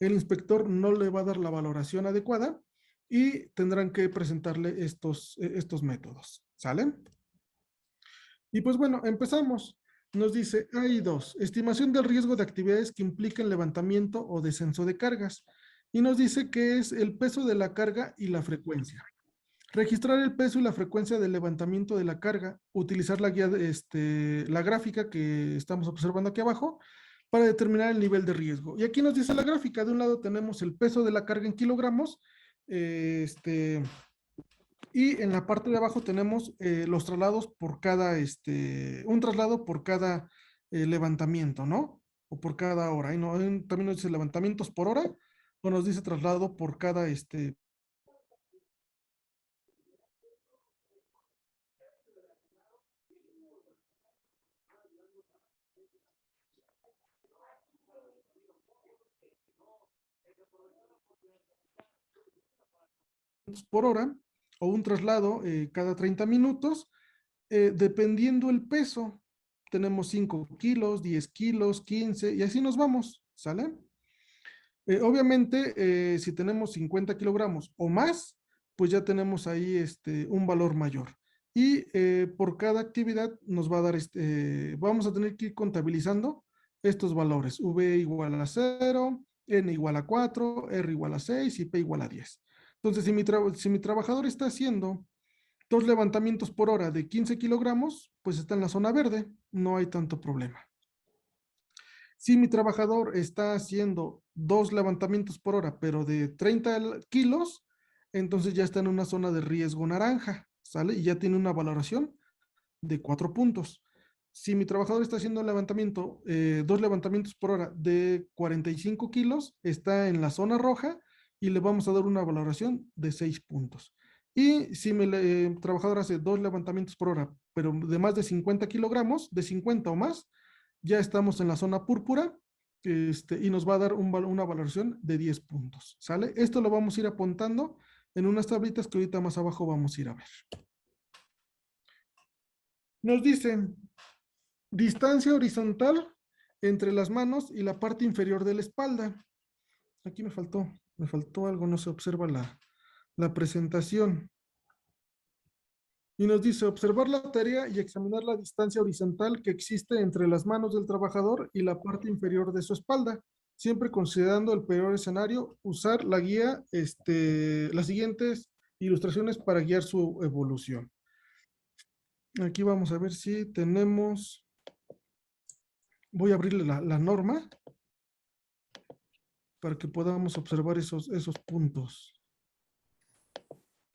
el inspector no le va a dar la valoración adecuada y tendrán que presentarle estos métodos. ¿Sale? Y pues bueno, empezamos. Nos dice, hay dos, estimación del riesgo de actividades que impliquen levantamiento o descenso de cargas. Y nos dice que es el peso de la carga y la frecuencia. Registrar el peso y la frecuencia del levantamiento de la carga, utilizar la guía, la gráfica que estamos observando aquí abajo para determinar el nivel de riesgo. Y aquí nos dice la gráfica, de un lado tenemos el peso de la carga en kilogramos, y en la parte de abajo tenemos los traslados por cada, un traslado por cada levantamiento, ¿no? O por cada hora. Y no, también nos dice levantamientos por hora, o nos dice traslado por cada, por hora, o un traslado cada 30 minutos, dependiendo el peso. Tenemos 5 kilos, 10 kilos, 15, y así nos vamos, ¿sale? Obviamente, si tenemos 50 kilogramos o más, pues ya tenemos ahí un valor mayor. Y por cada actividad nos va a dar, vamos a tener que ir contabilizando estos valores. V igual a 0, N igual a 4, R igual a 6 y P igual a 10. Entonces, si mi trabajador está haciendo dos levantamientos por hora de 15 kilogramos, pues está en la zona verde, no hay tanto problema. Si mi trabajador está haciendo dos levantamientos por hora, pero de 30 kilos, entonces ya está en una zona de riesgo naranja, ¿sale? Y ya tiene una valoración de 4 puntos. Si mi trabajador está haciendo un levantamiento, dos levantamientos por hora de 45 kilos, está en la zona roja y le vamos a dar una valoración de 6 puntos. Y si mi trabajador hace dos levantamientos por hora, pero de más de 50 kilogramos, de 50 o más, ya estamos en la zona púrpura, y nos va a dar una valoración de 10 puntos, ¿sale? Esto lo vamos a ir apuntando en unas tablitas que ahorita más abajo vamos a ir a ver. Nos dicen distancia horizontal entre las manos y la parte inferior de la espalda. Aquí me faltó algo, no se observa la presentación. Y nos dice observar la tarea y examinar la distancia horizontal que existe entre las manos del trabajador y la parte inferior de su espalda, siempre considerando el peor escenario, usar la guía, las siguientes ilustraciones para guiar su evolución. Aquí vamos a ver si tenemos, voy a abrirle la norma para que podamos observar esos puntos.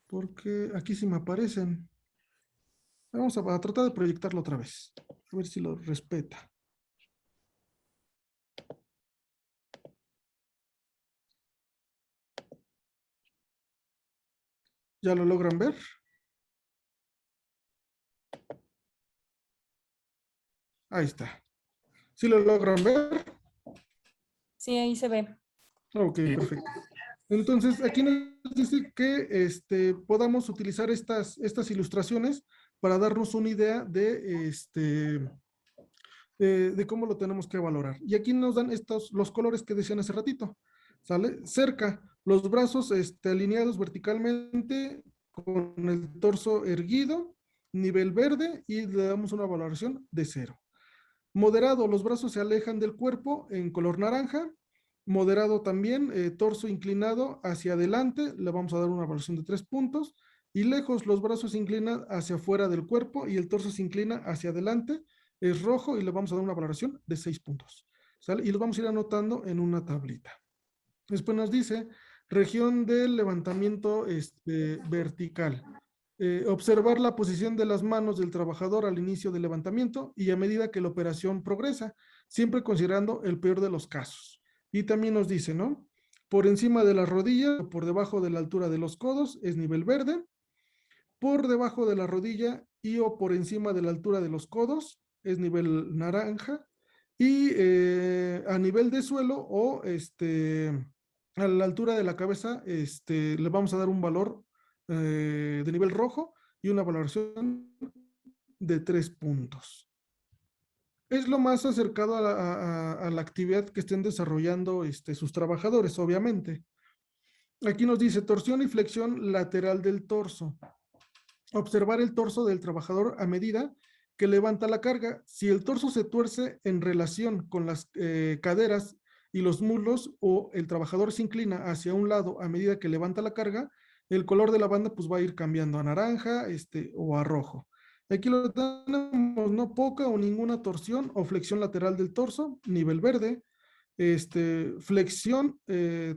Porque aquí sí me aparecen. Vamos a tratar de proyectarlo otra vez. A ver si lo respeta. ¿Ya lo logran ver? Ahí está. ¿Sí lo logran ver? Sí, ahí se ve. Ok, perfecto. Entonces, aquí nos dice que podamos utilizar estas ilustraciones para darnos una idea de cómo lo tenemos que valorar. Y aquí nos dan los colores que decían hace ratito. ¿Sale? Cerca, los brazos alineados verticalmente con el torso erguido, nivel verde, y le damos una valoración de 0. Moderado, los brazos se alejan del cuerpo en color naranja. Moderado también, torso inclinado hacia adelante, le vamos a dar una valoración de 3 puntos. Y lejos, los brazos se inclinan hacia afuera del cuerpo y el torso se inclina hacia adelante, es rojo y le vamos a dar una valoración de 6 puntos. ¿Sale? Y los vamos a ir anotando en una tablita. Después nos dice, región del levantamiento vertical. Observar la posición de las manos del trabajador al inicio del levantamiento y a medida que la operación progresa, siempre considerando el peor de los casos. Y también nos dice, ¿no? Por encima de la rodilla o por debajo de la altura de los codos es nivel verde. Por debajo de la rodilla y o por encima de la altura de los codos es nivel naranja. Y a nivel de suelo o a la altura de la cabeza, le vamos a dar un valor de nivel rojo y una valoración de 3 puntos. Es lo más acercado a la actividad que estén desarrollando sus trabajadores, obviamente. Aquí nos dice torsión y flexión lateral del torso. Observar el torso del trabajador a medida que levanta la carga. Si el torso se tuerce en relación con las caderas y los muslos o el trabajador se inclina hacia un lado a medida que levanta la carga, el color de la banda pues va a ir cambiando a naranja o a rojo. Aquí lo tenemos, no poca o ninguna torsión o flexión lateral del torso, nivel verde.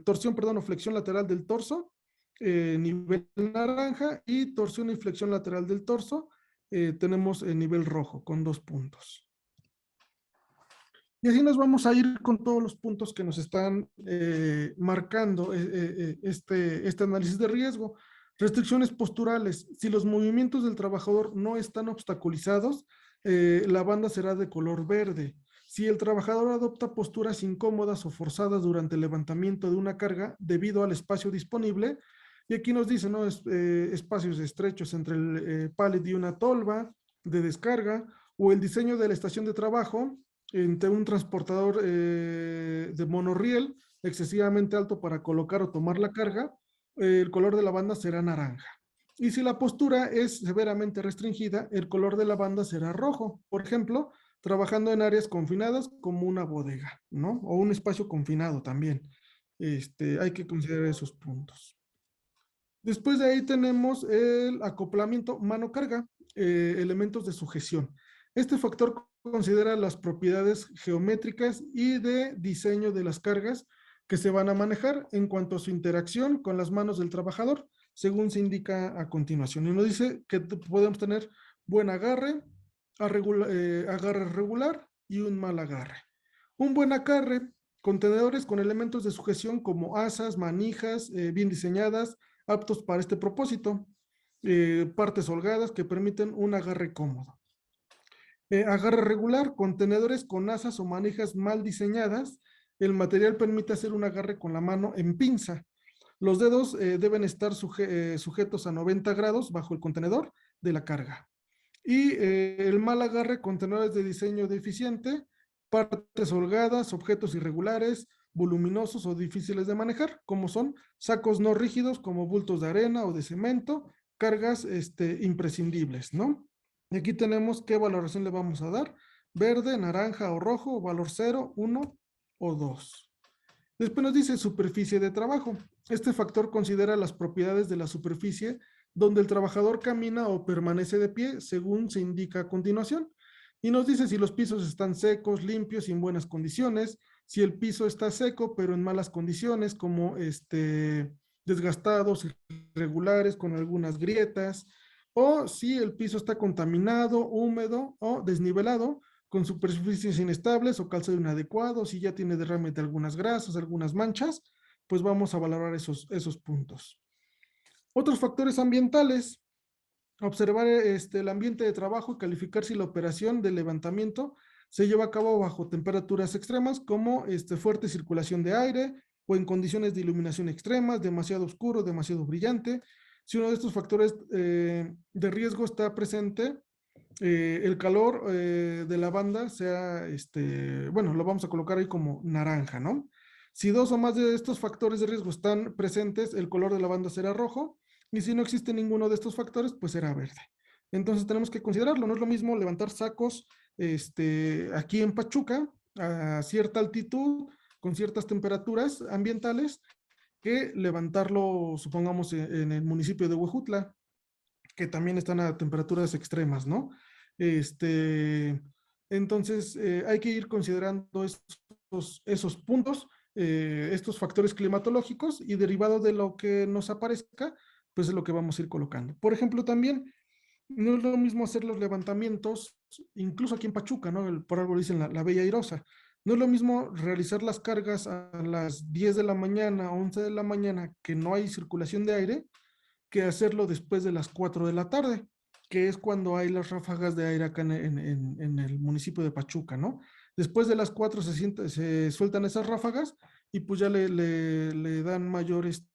Torsión, perdón, o flexión lateral del torso, nivel naranja, y torsión y flexión lateral del torso, tenemos el nivel rojo con 2 puntos. Y así nos vamos a ir con todos los puntos que nos están marcando este análisis de riesgo. Restricciones posturales. Si los movimientos del trabajador no están obstaculizados, la banda será de color verde. Si el trabajador adopta posturas incómodas o forzadas durante el levantamiento de una carga debido al espacio disponible, y aquí nos dice, ¿no? Espacios estrechos entre el pallet y una tolva de descarga, o el diseño de la estación de trabajo entre un transportador de monorriel excesivamente alto para colocar o tomar la carga, el color de la banda será naranja. Y si la postura es severamente restringida, el color de la banda será rojo. Por ejemplo, trabajando en áreas confinadas como una bodega, ¿no? O un espacio confinado también. Hay que considerar esos puntos. Después de ahí tenemos el acoplamiento mano-carga, elementos de sujeción. Este factor considera las propiedades geométricas y de diseño de las cargas que se van a manejar en cuanto a su interacción con las manos del trabajador, según se indica a continuación. Y nos dice que podemos tener buen agarre, agarre regular y un mal agarre. Un buen agarre, contenedores con elementos de sujeción como asas, manijas, bien diseñadas, aptos para este propósito, partes holgadas que permiten un agarre cómodo. Agarre regular, contenedores con asas o manijas mal diseñadas, el material permite hacer un agarre con la mano en pinza. Los dedos deben estar sujetos a 90 grados bajo el contenedor de la carga. Y el mal agarre, contenedores de diseño deficiente, partes holgadas, objetos irregulares, voluminosos o difíciles de manejar, como son sacos no rígidos como bultos de arena o de cemento, cargas imprescindibles, ¿no? Y aquí tenemos qué valoración le vamos a dar: verde, naranja o rojo, valor 0, 1 o 2. Después nos dice superficie de trabajo. Este factor considera las propiedades de la superficie donde el trabajador camina o permanece de pie, según se indica a continuación. Y nos dice si los pisos están secos, limpios y en buenas condiciones, si el piso está seco pero en malas condiciones, como desgastados, irregulares, con algunas grietas, o si el piso está contaminado, húmedo o desnivelado, con superficies inestables o calzado inadecuado, si ya tiene derrame de algunas grasas, algunas manchas, pues vamos a valorar esos puntos. Otros factores ambientales, observar el ambiente de trabajo y calificar si la operación de levantamiento se lleva a cabo bajo temperaturas extremas como fuerte circulación de aire o en condiciones de iluminación extremas, demasiado oscuro, demasiado brillante. Si uno de estos factores de riesgo está presente, el calor de la banda sea, bueno, lo vamos a colocar ahí como naranja, ¿no? Si dos o más de estos factores de riesgo están presentes, el color de la banda será rojo, y si no existe ninguno de estos factores, pues será verde. Entonces tenemos que considerarlo, no es lo mismo levantar sacos aquí en Pachuca a cierta altitud, con ciertas temperaturas ambientales, que levantarlo, supongamos, en el municipio de Huejutla, que también están a temperaturas extremas, ¿no? Este, entonces, hay que ir considerando esos puntos, estos factores climatológicos, y derivado de lo que nos aparezca, pues es lo que vamos a ir colocando. Por ejemplo, también no es lo mismo hacer los levantamientos, incluso aquí en Pachuca, ¿no? Por algo dicen la Bella Airosa. No es lo mismo realizar las cargas a las 10 de la mañana, 11 de la mañana, que no hay circulación de aire, que hacerlo después de las 4 de la tarde, que es cuando hay las ráfagas de aire acá en el municipio de Pachuca, ¿no? Después de las 4 se sueltan esas ráfagas, y pues ya le dan mayores.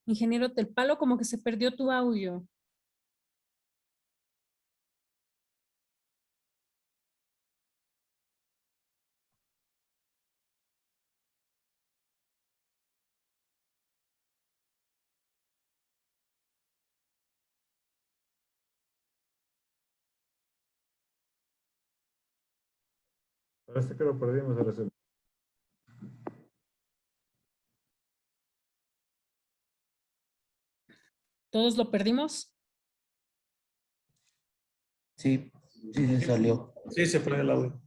Ingeniero Del Palo, como que se perdió tu audio. Parece que lo perdimos, Araceli. ¿Todos lo perdimos? Sí, sí se salió. Sí, se fue el audio.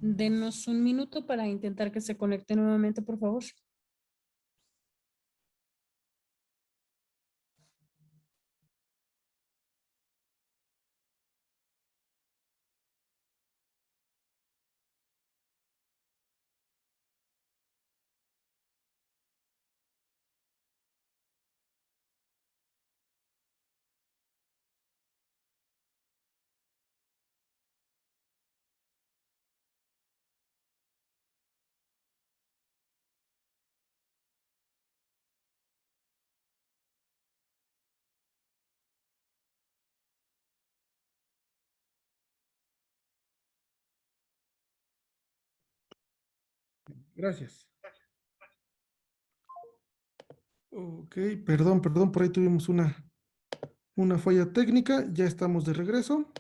Denos un minuto para intentar que se conecte nuevamente, por favor. Gracias. Ok, perdón, por ahí tuvimos una falla técnica, ya estamos de regreso.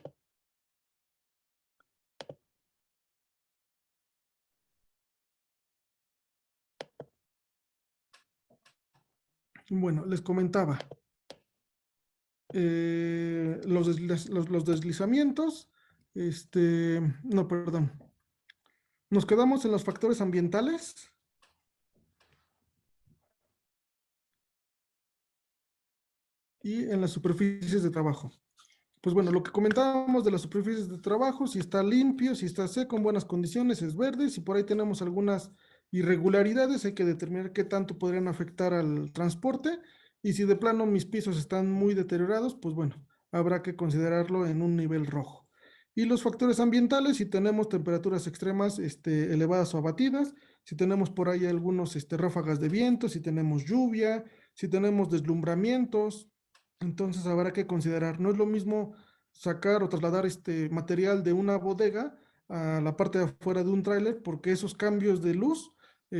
Bueno, les comentaba, los deslizamientos, no, perdón. Nos quedamos en los factores ambientales. Y en las superficies de trabajo. Pues bueno, lo que comentábamos de las superficies de trabajo, si está limpio, si está seco, en buenas condiciones, es verde. Si por ahí tenemos algunas irregularidades, hay que determinar qué tanto podrían afectar al transporte. Y si de plano mis pisos están muy deteriorados, pues bueno, habrá que considerarlo en un nivel rojo. Y los factores ambientales, si tenemos temperaturas extremas elevadas o abatidas, si tenemos por ahí algunos ráfagas de viento, si tenemos lluvia, si tenemos deslumbramientos, entonces habrá que considerar, no es lo mismo sacar o trasladar este material de una bodega a la parte de afuera de un tráiler, porque esos cambios de luz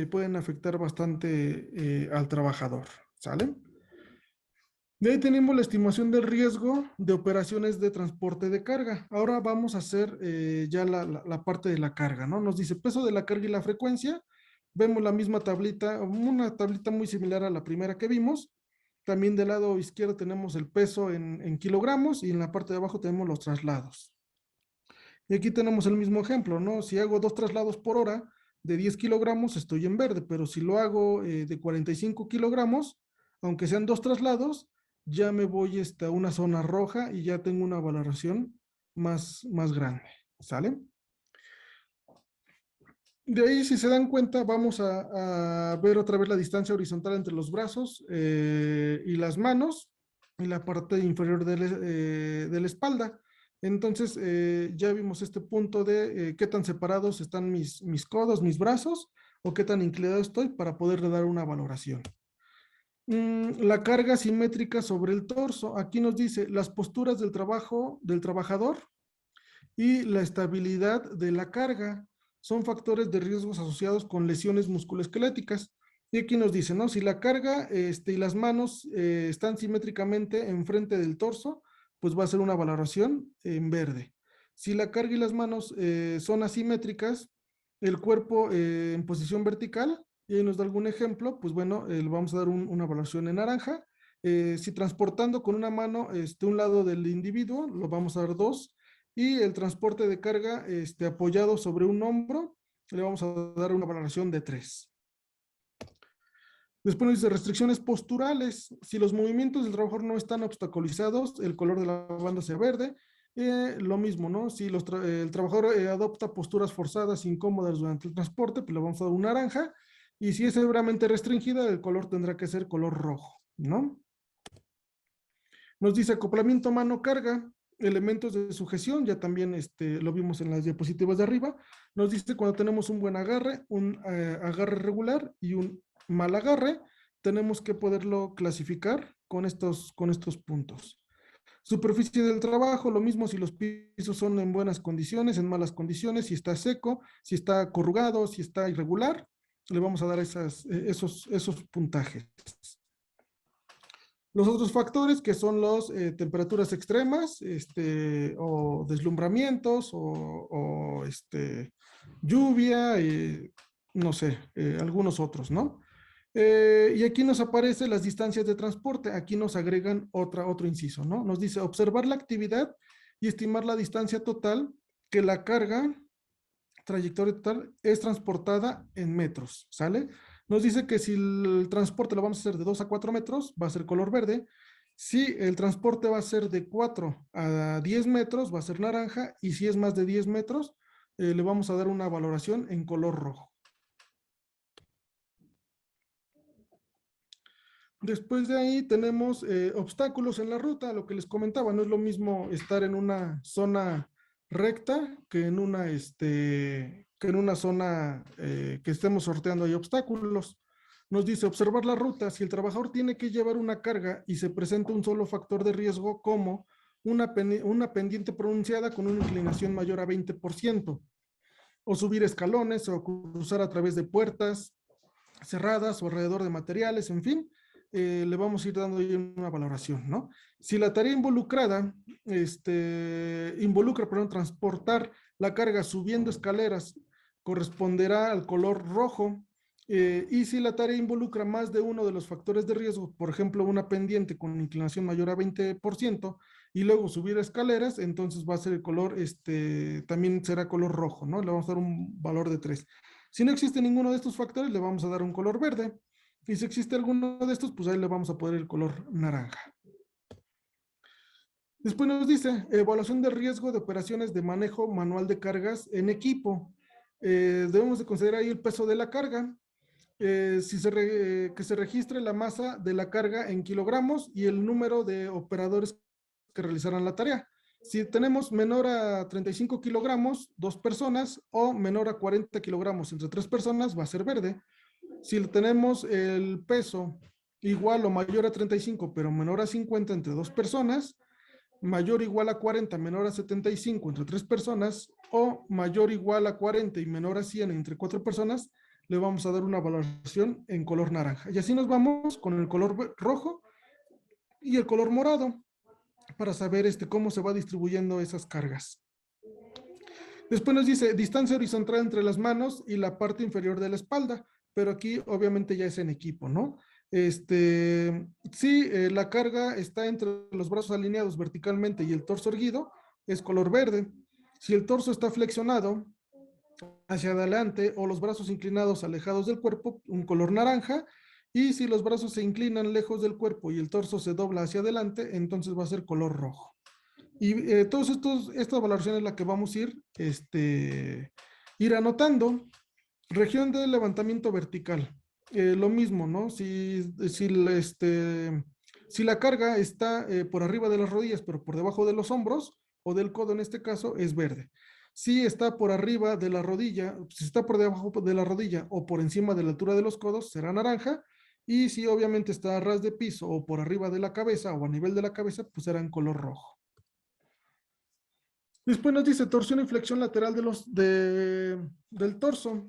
pueden afectar bastante al trabajador, ¿sale? De ahí tenemos la estimación del riesgo de operaciones de transporte de carga. Ahora vamos a hacer ya la parte de la carga, ¿no? Nos dice peso de la carga y la frecuencia. Vemos la misma tablita, una tablita muy similar a la primera que vimos. También del lado izquierdo tenemos el peso en kilogramos, y en la parte de abajo tenemos los traslados. Y aquí tenemos el mismo ejemplo, ¿no? Si hago 2 traslados por hora de 10 kilogramos, estoy en verde, pero si lo hago de 45 kilogramos, aunque sean 2 traslados, ya me voy a una zona roja y ya tengo una valoración más grande, ¿sale? De ahí, si se dan cuenta, vamos a ver otra vez la distancia horizontal entre los brazos y las manos y la parte inferior de la espalda. Entonces, ya vimos este punto de qué tan separados están mis codos, mis brazos, o qué tan inclinado estoy para poderle dar una valoración. La carga simétrica sobre el torso. Aquí nos dice las posturas del trabajador y la estabilidad de la carga son factores de riesgos asociados con lesiones musculoesqueléticas. Y aquí nos dice, ¿no? Si la carga y las manos están simétricamente enfrente del torso, pues va a ser una valoración en verde. Si la carga y las manos son asimétricas, el cuerpo en posición vertical, y ahí nos da algún ejemplo, pues bueno, le vamos a dar una valoración en naranja. Si transportando con una mano un lado del individuo, lo vamos a dar 2, y el transporte de carga apoyado sobre un hombro, le vamos a dar una valoración de 3. Después nos dice restricciones posturales. Si los movimientos del trabajador no están obstaculizados, el color de la banda sea verde. Lo mismo, ¿no? Si el trabajador adopta posturas forzadas, incómodas durante el transporte, pues le vamos a dar un naranja. Y si es severamente restringida, el color tendrá que ser color rojo, ¿no? Nos dice acoplamiento mano-carga, elementos de sujeción, ya también lo vimos en las diapositivas de arriba. Nos dice cuando tenemos un buen agarre, un agarre regular y un mal agarre, tenemos que poderlo clasificar con estos puntos. Superficie del trabajo, lo mismo si los pisos son en buenas condiciones, en malas condiciones, si está seco, si está corrugado, si está irregular, le vamos a dar esos puntajes. Los otros factores que son las temperaturas extremas, o deslumbramientos, o lluvia, no sé, algunos otros, ¿no? Y aquí nos aparecen las distancias de transporte. Aquí nos agregan otro inciso, ¿no? Nos dice observar la actividad y estimar la distancia total que la carga, trayectoria total, es transportada en metros, ¿sale? Nos dice que si el transporte lo vamos a hacer de 2 a 4 metros, va a ser color verde. Si el transporte va a ser de 4 a 10 metros, va a ser naranja. Y si es más de 10 metros, le vamos a dar una valoración en color rojo. Después de ahí tenemos obstáculos en la ruta, lo que les comentaba, no es lo mismo estar en una zona recta que en una zona que estemos sorteando ahí obstáculos. Nos dice observar la ruta, si el trabajador tiene que llevar una carga y se presenta un solo factor de riesgo como una pendiente pronunciada con una inclinación mayor a 20%, o subir escalones, o cruzar a través de puertas cerradas o alrededor de materiales, en fin, le vamos a ir dando ahí una valoración, ¿no? Si la tarea involucrada involucra, perdón, transportar la carga subiendo escaleras, corresponderá al color rojo. Y si la tarea involucra más de uno de los factores de riesgo, por ejemplo, una pendiente con inclinación mayor a 20%, y luego subir escaleras, entonces va a ser el color, también será color rojo, ¿no? Le vamos a dar un valor de 3. Si no existe ninguno de estos factores, le vamos a dar un color verde. Y si existe alguno de estos, pues ahí le vamos a poner el color naranja. Después nos dice, evaluación de riesgo de operaciones de manejo manual de cargas en equipo. Debemos de considerar ahí el peso de la carga, que se registre la masa de la carga en kilogramos y el número de operadores que realizarán la tarea. Si tenemos menor a 35 kilogramos, 2 personas, o menor a 40 kilogramos entre 3 personas, va a ser verde. Si tenemos el peso igual o mayor a 35, pero menor a 50 entre 2 personas, mayor o igual a 40, menor a 75 entre 3 personas, o mayor o igual a 40 y menor a 100 entre 4 personas, le vamos a dar una valoración en color naranja. Y así nos vamos con el color rojo y el color morado para saber cómo se va distribuyendo esas cargas. Después nos dice distancia horizontal entre las manos y la parte inferior de la espalda, pero aquí obviamente ya es en equipo, ¿no? Si la carga está entre los brazos alineados verticalmente y el torso erguido, es color verde. Si el torso está flexionado hacia adelante o los brazos inclinados alejados del cuerpo, un color naranja. Y si los brazos se inclinan lejos del cuerpo y el torso se dobla hacia adelante, entonces va a ser color rojo. Y esta valoración es la que vamos a ir anotando. Región de levantamiento vertical. Lo mismo, ¿no? Si la carga está por arriba de las rodillas, pero por debajo de los hombros, o del codo en este caso, es verde. Si está por arriba de la rodilla, si está por debajo de la rodilla o por encima de la altura de los codos, será naranja. Y si obviamente está a ras de piso o por arriba de la cabeza o a nivel de la cabeza, pues será en color rojo. Después nos dice torsión y flexión lateral del torso.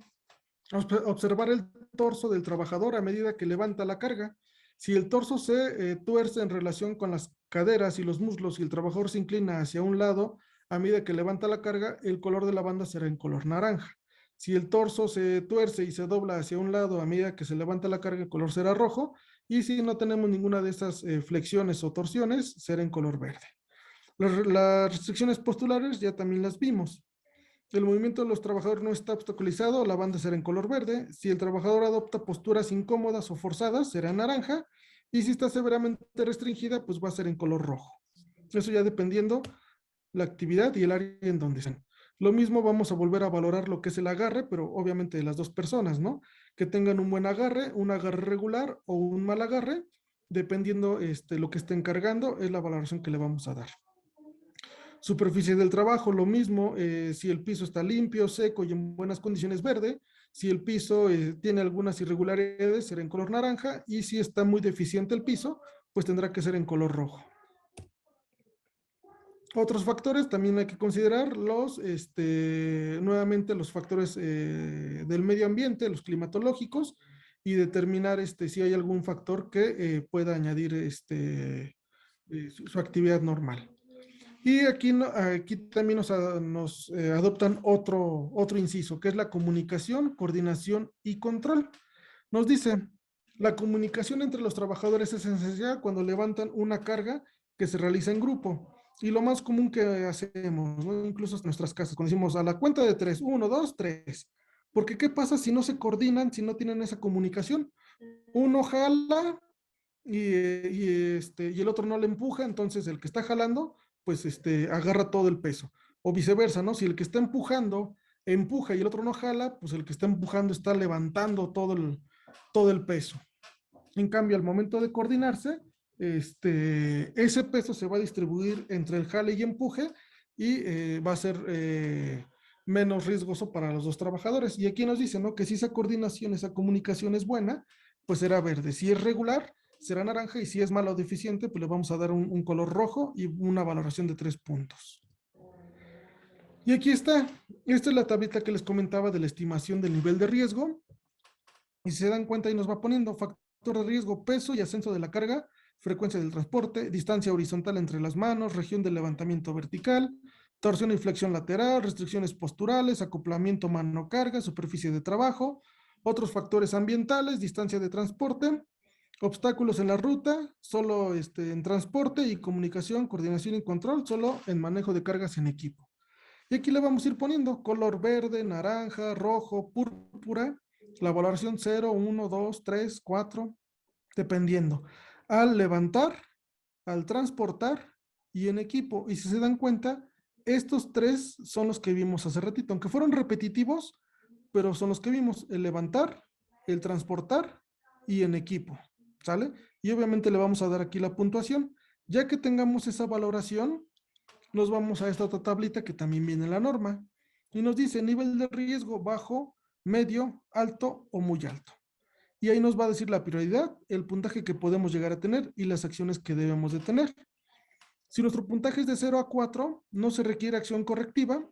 Observar el torso del trabajador a medida que levanta la carga. Si el torso se tuerce en relación con las caderas y los muslos y el trabajador se inclina hacia un lado a medida que levanta la carga, el color de la banda será en color naranja. Si el torso se tuerce y se dobla hacia un lado a medida que se levanta la carga, el color será rojo. Y si no tenemos ninguna de estas flexiones o torsiones, será en color verde. Las restricciones postulares ya también las vimos. El movimiento de los trabajadores no está obstaculizado, la banda será en color verde. Si el trabajador adopta posturas incómodas o forzadas, será en naranja. Y si está severamente restringida, pues va a ser en color rojo. Eso ya dependiendo la actividad y el área en donde estén. Lo mismo vamos a volver a valorar lo que es el agarre, pero obviamente de las dos personas, ¿no? Que tengan un buen agarre, un agarre regular o un mal agarre, dependiendo lo que estén cargando, es la valoración que le vamos a dar. Superficie del trabajo, lo mismo, si el piso está limpio, seco y en buenas condiciones, verde. Si el piso tiene algunas irregularidades, será en color naranja. Y si está muy deficiente el piso, pues tendrá que ser en color rojo. Otros factores también hay que considerar nuevamente los factores del medio ambiente, los climatológicos, y determinar si hay algún factor que pueda añadir su actividad normal. Y aquí también nos adoptan otro inciso, que es la comunicación, coordinación y control. Nos dice, la comunicación entre los trabajadores es esencial cuando levantan una carga que se realiza en grupo. Y lo más común que hacemos, ¿no? Incluso en nuestras casas, cuando decimos a la cuenta de 3, 1, 2, 3. Porque ¿qué pasa si no se coordinan, si no tienen esa comunicación? Uno jala y el otro no le empuja, entonces el que está jalando pues agarra todo el peso. O viceversa, ¿no? Si el que está empujando empuja y el otro no jala, pues el que está empujando está levantando todo el peso. En cambio, al momento de coordinarse, ese peso se va a distribuir entre el jale y empuje y va a ser menos riesgoso para los dos trabajadores. Y aquí nos dice, ¿no? Que si esa coordinación, esa comunicación es buena, pues será verde. Si es regular, será naranja, y si es malo o deficiente, pues le vamos a dar un color rojo y una valoración de 3 puntos. Y aquí está. Esta es la tablita que les comentaba de la estimación del nivel de riesgo. Y si se dan cuenta, ahí nos va poniendo factor de riesgo, peso y ascenso de la carga, frecuencia del transporte, distancia horizontal entre las manos, región de levantamiento vertical, torsión y flexión lateral, restricciones posturales, acoplamiento mano-carga, superficie de trabajo, otros factores ambientales, distancia de transporte, obstáculos en la ruta, solo en transporte y comunicación, coordinación y control, solo en manejo de cargas en equipo. Y aquí le vamos a ir poniendo color verde, naranja, rojo, púrpura, la valoración 0, 1, 2, 3, 4, dependiendo. Al levantar, al transportar y en equipo. Y si se dan cuenta, estos tres son los que vimos hace ratito, aunque fueron repetitivos, pero son los que vimos: el levantar, el transportar y en equipo. ¿Sale? Y obviamente le vamos a dar aquí la puntuación. Ya que tengamos esa valoración, nos vamos a esta otra tablita que también viene en la norma. Y nos dice nivel de riesgo bajo, medio, alto o muy alto. Y ahí nos va a decir la prioridad, el puntaje que podemos llegar a tener y las acciones que debemos de tener. Si nuestro puntaje es de 0 a 4, no se requiere acción correctiva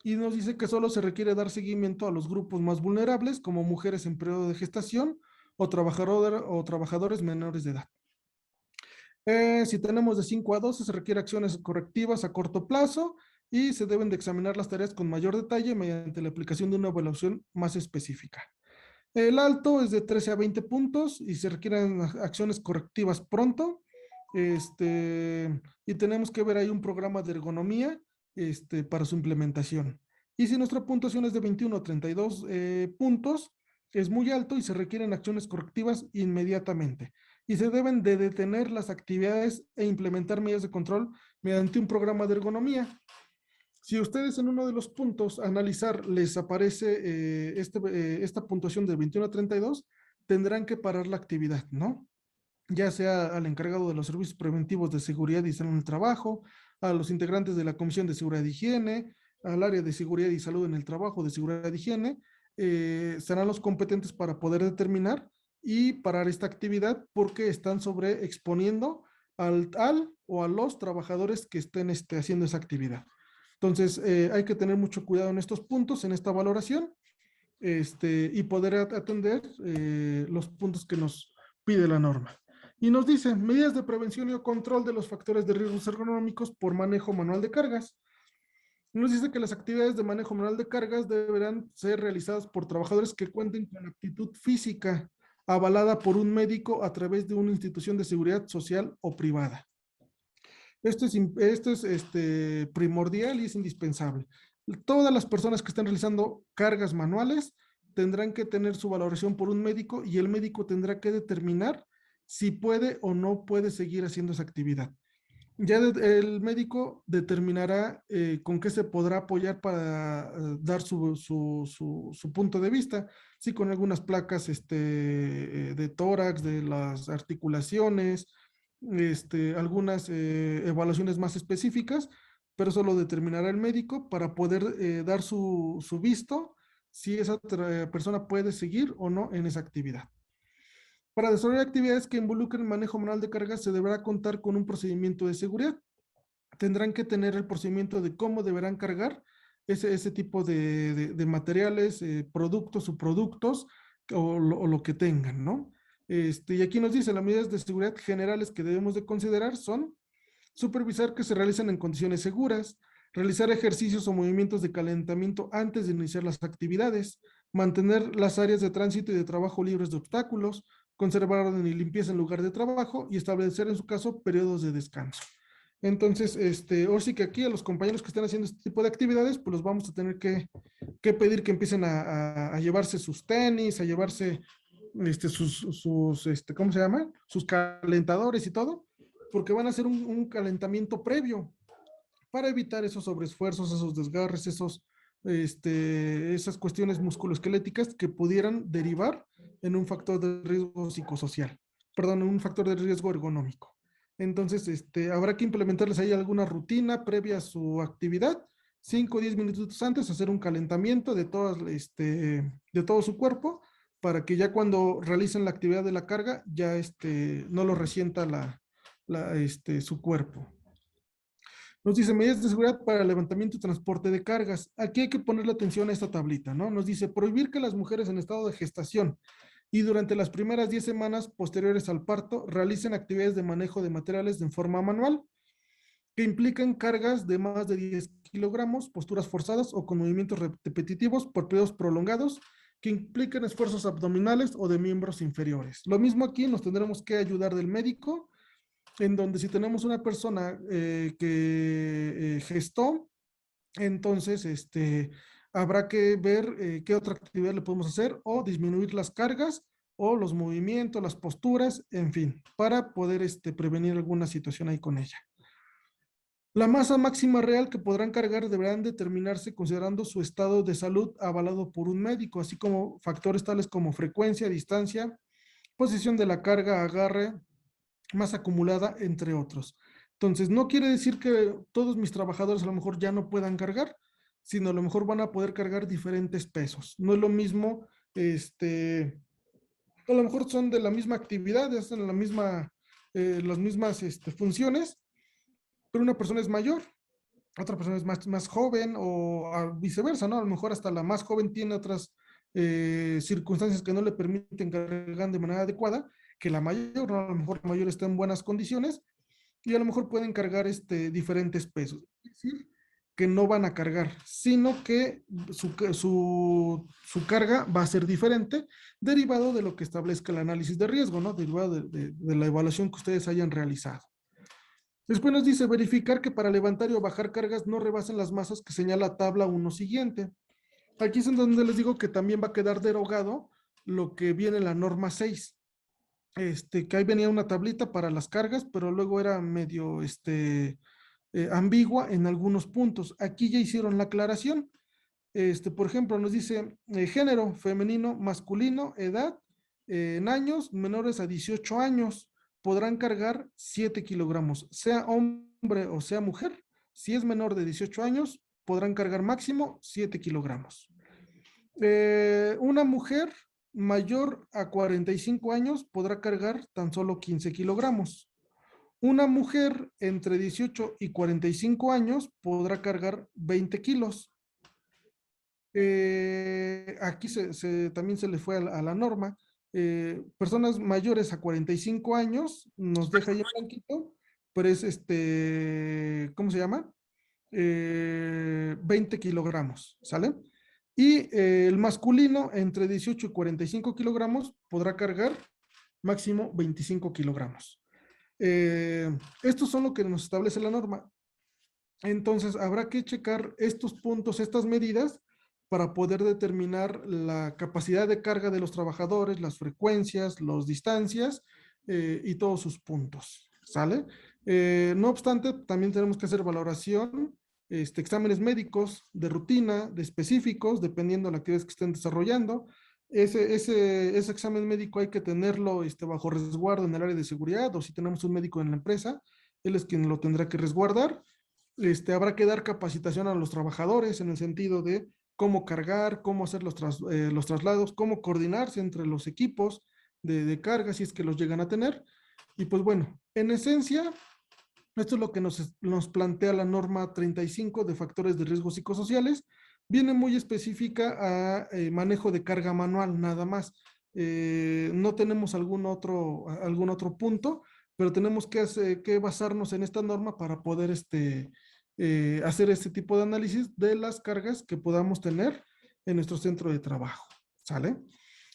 y nos dice que solo se requiere dar seguimiento a los grupos más vulnerables, como mujeres en periodo de gestación o trabajadores menores de edad. Si tenemos de 5 a 12, se requiere acciones correctivas a corto plazo y se deben de examinar las tareas con mayor detalle mediante la aplicación de una evaluación más específica. El alto es de 13 a 20 puntos y se requieren acciones correctivas pronto. Y tenemos que ver ahí un programa de ergonomía para su implementación. Y si nuestra puntuación es de 21 a 32 puntos, es muy alto y se requieren acciones correctivas inmediatamente. Y se deben de detener las actividades e implementar medidas de control mediante un programa de ergonomía. Si ustedes en uno de los puntos a analizar les aparece esta puntuación de 21 a 32, tendrán que parar la actividad, ¿no? Ya sea al encargado de los servicios preventivos de seguridad y salud en el trabajo, a los integrantes de la Comisión de Seguridad y Higiene, al área de seguridad y salud en el trabajo de seguridad y higiene, serán los competentes para poder determinar y parar esta actividad porque están sobreexponiendo al o a los trabajadores que estén haciendo esa actividad. Entonces, hay que tener mucho cuidado en estos puntos, en esta valoración, y poder atender los puntos que nos pide la norma. Y nos dice, medidas de prevención y control de los factores de riesgos ergonómicos por manejo manual de cargas. Nos dice que las actividades de manejo manual de cargas deberán ser realizadas por trabajadores que cuenten con aptitud física avalada por un médico a través de una institución de seguridad social o privada. Esto es primordial y es indispensable. Todas las personas que están realizando cargas manuales tendrán que tener su valoración por un médico y el médico tendrá que determinar si puede o no puede seguir haciendo esa actividad. Ya el médico determinará con qué se podrá apoyar para dar su punto de vista, sí, con algunas placas de tórax, de las articulaciones, algunas evaluaciones más específicas, pero eso lo determinará el médico para poder dar su visto si esa persona puede seguir o no en esa actividad. Para desarrollar actividades que involucren manejo manual de cargas, se deberá contar con un procedimiento de seguridad. Tendrán que tener el procedimiento de cómo deberán cargar ese tipo de materiales, productos, subproductos o lo que tengan, ¿no? Y aquí nos dice, las medidas de seguridad generales que debemos de considerar son supervisar que se realicen en condiciones seguras, realizar ejercicios o movimientos de calentamiento antes de iniciar las actividades, mantener las áreas de tránsito y de trabajo libres de obstáculos, conservar orden y limpieza en lugar de trabajo y establecer en su caso periodos de descanso. Entonces, ahora sí que aquí a los compañeros que están haciendo este tipo de actividades, pues los vamos a tener que pedir que empiecen a llevarse sus tenis, a llevarse ¿cómo se llama? Sus calentadores y todo, porque van a hacer un calentamiento previo para evitar esos sobreesfuerzos, esos desgarres, esas cuestiones musculoesqueléticas que pudieran derivar en un factor de riesgo psicosocial, perdón, un factor de riesgo ergonómico. Entonces, habrá que implementarles ahí alguna rutina previa a su actividad, 5 o 10 minutos antes, hacer un calentamiento de todo su cuerpo, para que ya cuando realicen la actividad de la carga, ya no lo resienta su cuerpo. Nos dice medidas de seguridad para el levantamiento y transporte de cargas. Aquí hay que ponerle atención a esta tablita, ¿no? Nos dice prohibir que las mujeres en estado de gestación y durante las primeras 10 semanas posteriores al parto realicen actividades de manejo de materiales en forma manual que implican cargas de más de 10 kilogramos, posturas forzadas o con movimientos repetitivos por periodos prolongados que implican esfuerzos abdominales o de miembros inferiores. Lo mismo aquí, nos tendremos que ayudar del médico, en donde si tenemos una persona que gestó, entonces habrá que ver qué otra actividad le podemos hacer o disminuir las cargas o los movimientos, las posturas, en fin, para poder prevenir alguna situación ahí con ella. La masa máxima real que podrán cargar deberán determinarse considerando su estado de salud avalado por un médico, así como factores tales como frecuencia, distancia, posición de la carga, agarre, masa acumulada, entre otros. Entonces, no quiere decir que todos mis trabajadores a lo mejor ya no puedan cargar, sino a lo mejor van a poder cargar diferentes pesos. No es lo mismo, a lo mejor son de la misma actividad, hacen las mismas funciones, pero una persona es mayor, otra persona es más joven o viceversa, ¿no? A lo mejor hasta la más joven tiene otras circunstancias que no le permiten cargar de manera adecuada que la mayor, ¿no? A lo mejor la mayor está en buenas condiciones y a lo mejor pueden cargar diferentes pesos. Es decir, que no van a cargar, sino que su carga va a ser diferente, derivado de lo que establezca el análisis de riesgo, ¿no? Derivado de la evaluación que ustedes hayan realizado. Después nos dice verificar que para levantar y o bajar cargas no rebasen las masas que señala tabla 1 siguiente. Aquí es en donde les digo que también va a quedar derogado lo que viene en la norma 6. Que ahí venía una tablita para las cargas, pero luego era medio ambigua en algunos puntos. Aquí ya hicieron la aclaración. Por ejemplo, nos dice género, femenino, masculino, edad, en años, menores a 18 años, podrán cargar 7 kilogramos, sea hombre o sea mujer. Si es menor de 18 años, podrán cargar máximo 7 kilogramos. Una mujer mayor a 45 años podrá cargar tan solo 15 kilogramos. Una mujer entre 18 y 45 años podrá cargar 20 kilos. Aquí también se le fue a la norma. Personas mayores a 45 años, nos deja ahí en blanquito, pero es ¿cómo se llama? 20 kilogramos, ¿sale? Y el masculino entre 18 y 45 kilogramos podrá cargar máximo 25 kilogramos. Estos son lo que nos establece la norma. Entonces habrá que checar estos puntos, estas medidas, para poder determinar la capacidad de carga de los trabajadores, las frecuencias, las distancias y todos sus puntos, ¿sale? No obstante, también tenemos que hacer valoración, exámenes médicos de rutina, de específicos, dependiendo de la actividad que estén desarrollando. Ese examen médico hay que tenerlo bajo resguardo en el área de seguridad, o si tenemos un médico en la empresa, él es quien lo tendrá que resguardar. Habrá que dar capacitación a los trabajadores en el sentido de cómo cargar, cómo hacer los traslados, cómo coordinarse entre los equipos de carga si es que los llegan a tener. Y pues bueno, en esencia, esto es lo que nos plantea la norma 35 de factores de riesgo psicosociales. Viene muy específica a manejo de carga manual, nada más. No tenemos algún otro punto, pero tenemos que basarnos en esta norma para poder hacer este tipo de análisis de las cargas que podamos tener en nuestro centro de trabajo. ¿Sale?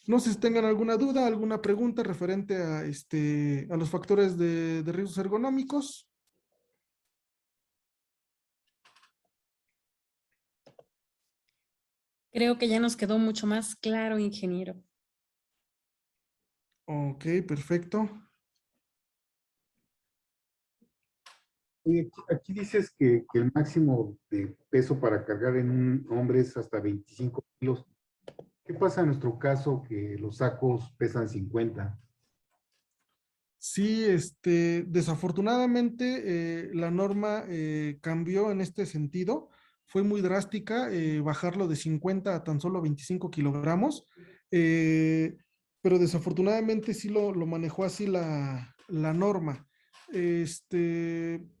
No sé si tengan alguna duda, alguna pregunta referente a los factores de riesgos ergonómicos. Creo que ya nos quedó mucho más claro, ingeniero. Ok, perfecto. Oye, aquí dices que el máximo de peso para cargar en un hombre es hasta 25 kilos. ¿Qué pasa en nuestro caso que los sacos pesan 50? Sí, desafortunadamente la norma cambió en este sentido. Fue muy drástica bajarlo de 50 a tan solo 25 kilogramos, eh, pero desafortunadamente sí lo manejó así la norma.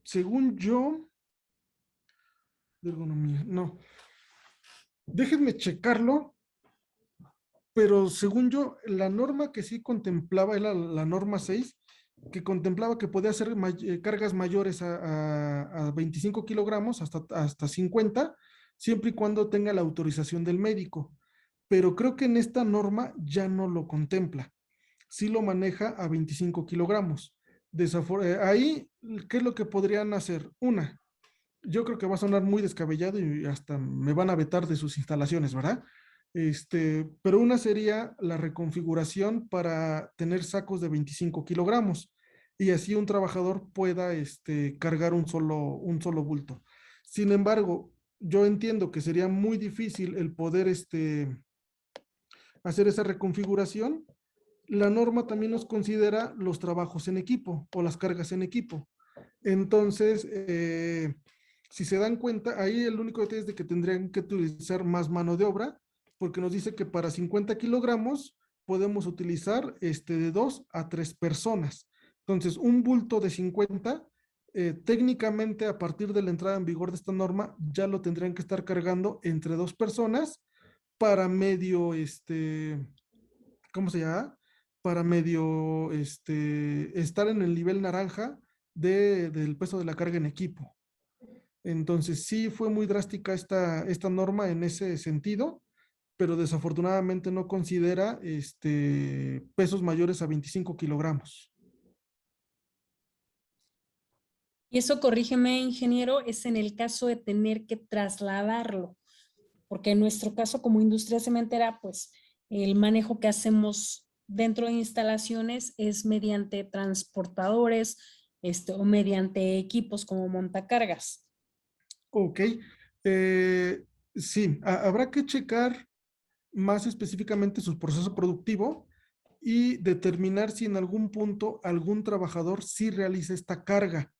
Según yo, de ergonomía, no, déjenme checarlo, pero según yo, la norma que sí contemplaba era la norma 6, que contemplaba que podía hacer cargas mayores a 25 kilogramos hasta 50, siempre y cuando tenga la autorización del médico. Pero creo que en esta norma ya no lo contempla. Sí lo maneja a 25 kilogramos. Ahí, ¿qué es lo que podrían hacer? Una, yo creo que va a sonar muy descabellado y hasta me van a vetar de sus instalaciones, ¿verdad? Pero una sería la reconfiguración para tener sacos de 25 kilogramos y así un trabajador pueda cargar un solo bulto. Sin embargo, yo entiendo que sería muy difícil el poder hacer esa reconfiguración. La norma también nos considera los trabajos en equipo o las cargas en equipo. Entonces, si se dan cuenta, ahí el único detalle es de que tendrían que utilizar más mano de obra, porque nos dice que para 50 kilogramos podemos utilizar de 2 a 3 personas. Entonces, un bulto de 50, técnicamente a partir de la entrada en vigor de esta norma, ya lo tendrían que estar cargando entre 2 personas para medio, ¿cómo se llama? Para medio, estar en el nivel naranja del peso de la carga en equipo. Entonces, sí fue muy drástica esta norma en ese sentido, pero desafortunadamente no considera pesos mayores a 25 kilogramos. Y eso, corrígeme, ingeniero, es en el caso de tener que trasladarlo, porque en nuestro caso como industria cementera, pues el manejo que hacemos dentro de instalaciones es mediante transportadores, o mediante equipos como montacargas. Ok. Eh, sí, habrá que checar más específicamente su proceso productivo y determinar si en algún punto algún trabajador sí realiza esta carga.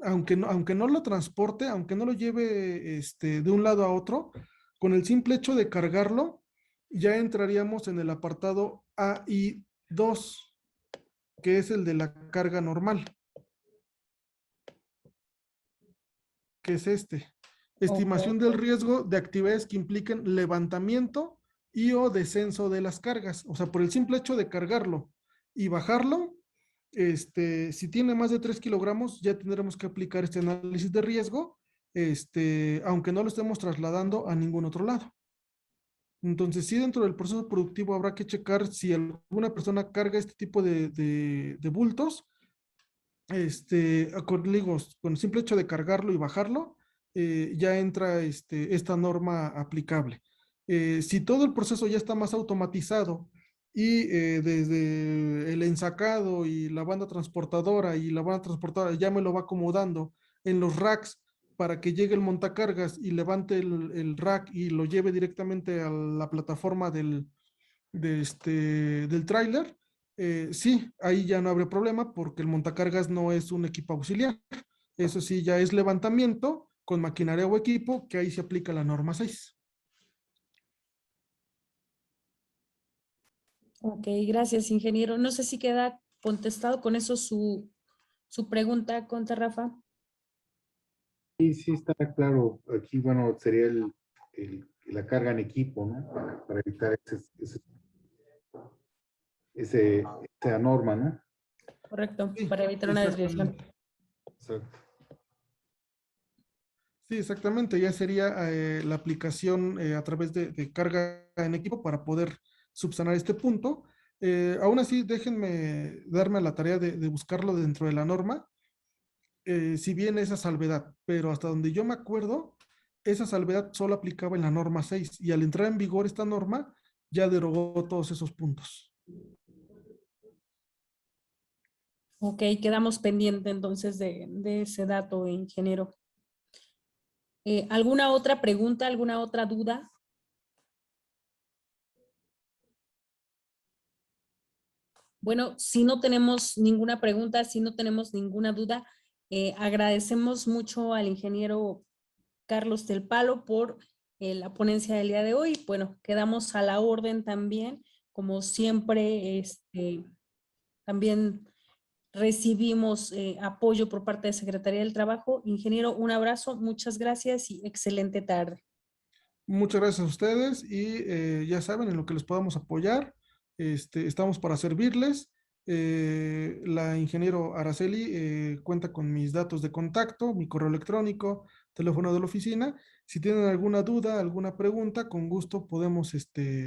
Aunque no lo transporte, aunque no lo lleve de un lado a otro, con el simple hecho de cargarlo, ya entraríamos en el apartado AI2, que es el de la carga normal, que es este. Estimación Ok. del riesgo de actividades que impliquen levantamiento y o descenso de las cargas. O sea, por el simple hecho de cargarlo y bajarlo, si tiene más de 3 kilogramos, ya tendremos que aplicar este análisis de riesgo, aunque no lo estemos trasladando a ningún otro lado. Entonces, sí, dentro del proceso productivo habrá que checar si alguna persona carga este tipo de bultos, con el simple hecho de cargarlo y bajarlo, ya entra esta norma aplicable. Si todo el proceso ya está más automatizado y desde el ensacado y la banda transportadora ya me lo va acomodando en los racks para que llegue el montacargas y levante el rack y lo lleve directamente a la plataforma del tráiler, sí, ahí ya no habrá problema porque el montacargas no es un equipo auxiliar. Eso sí, ya es levantamiento con maquinaria o equipo, que ahí se aplica la norma 6. Ok, gracias, ingeniero. No sé si queda contestado con eso su pregunta, contra Rafa. Sí, sí, está claro. Aquí, bueno, sería la carga en equipo, ¿no? Para evitar esa norma, ¿no? Correcto, Sí, para evitar una desviación. exactamente. Exacto. Sí, exactamente. Ya sería la aplicación a través de carga en equipo para poder subsanar este punto. Aún así, déjenme darme a la tarea de buscarlo dentro de la norma, si bien esa salvedad, pero hasta donde yo me acuerdo, esa salvedad solo aplicaba en la norma 6 y al entrar en vigor esta norma ya derogó todos esos puntos. Ok, quedamos pendientes entonces de ese dato, ingeniero. ¿Alguna otra pregunta, alguna otra duda? Bueno, si no tenemos ninguna pregunta, si no tenemos ninguna duda, agradecemos mucho al ingeniero Carlos del Palo por la ponencia del día de hoy. Bueno, quedamos a la orden también, como siempre, también recibimos apoyo por parte de Secretaría del Trabajo. Ingeniero, un abrazo, muchas gracias y excelente tarde. Muchas gracias a ustedes y ya saben, en lo que les podamos apoyar, estamos para servirles. La ingeniero Araceli cuenta con mis datos de contacto, mi correo electrónico, teléfono de la oficina. Si tienen alguna duda, alguna pregunta, con gusto podemos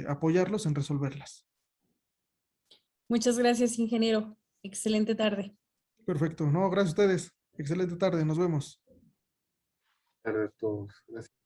apoyarlos en resolverlas. Muchas gracias, ingeniero. Excelente tarde. Perfecto, no, gracias a ustedes. Excelente tarde, nos vemos. Claro, todos. Gracias.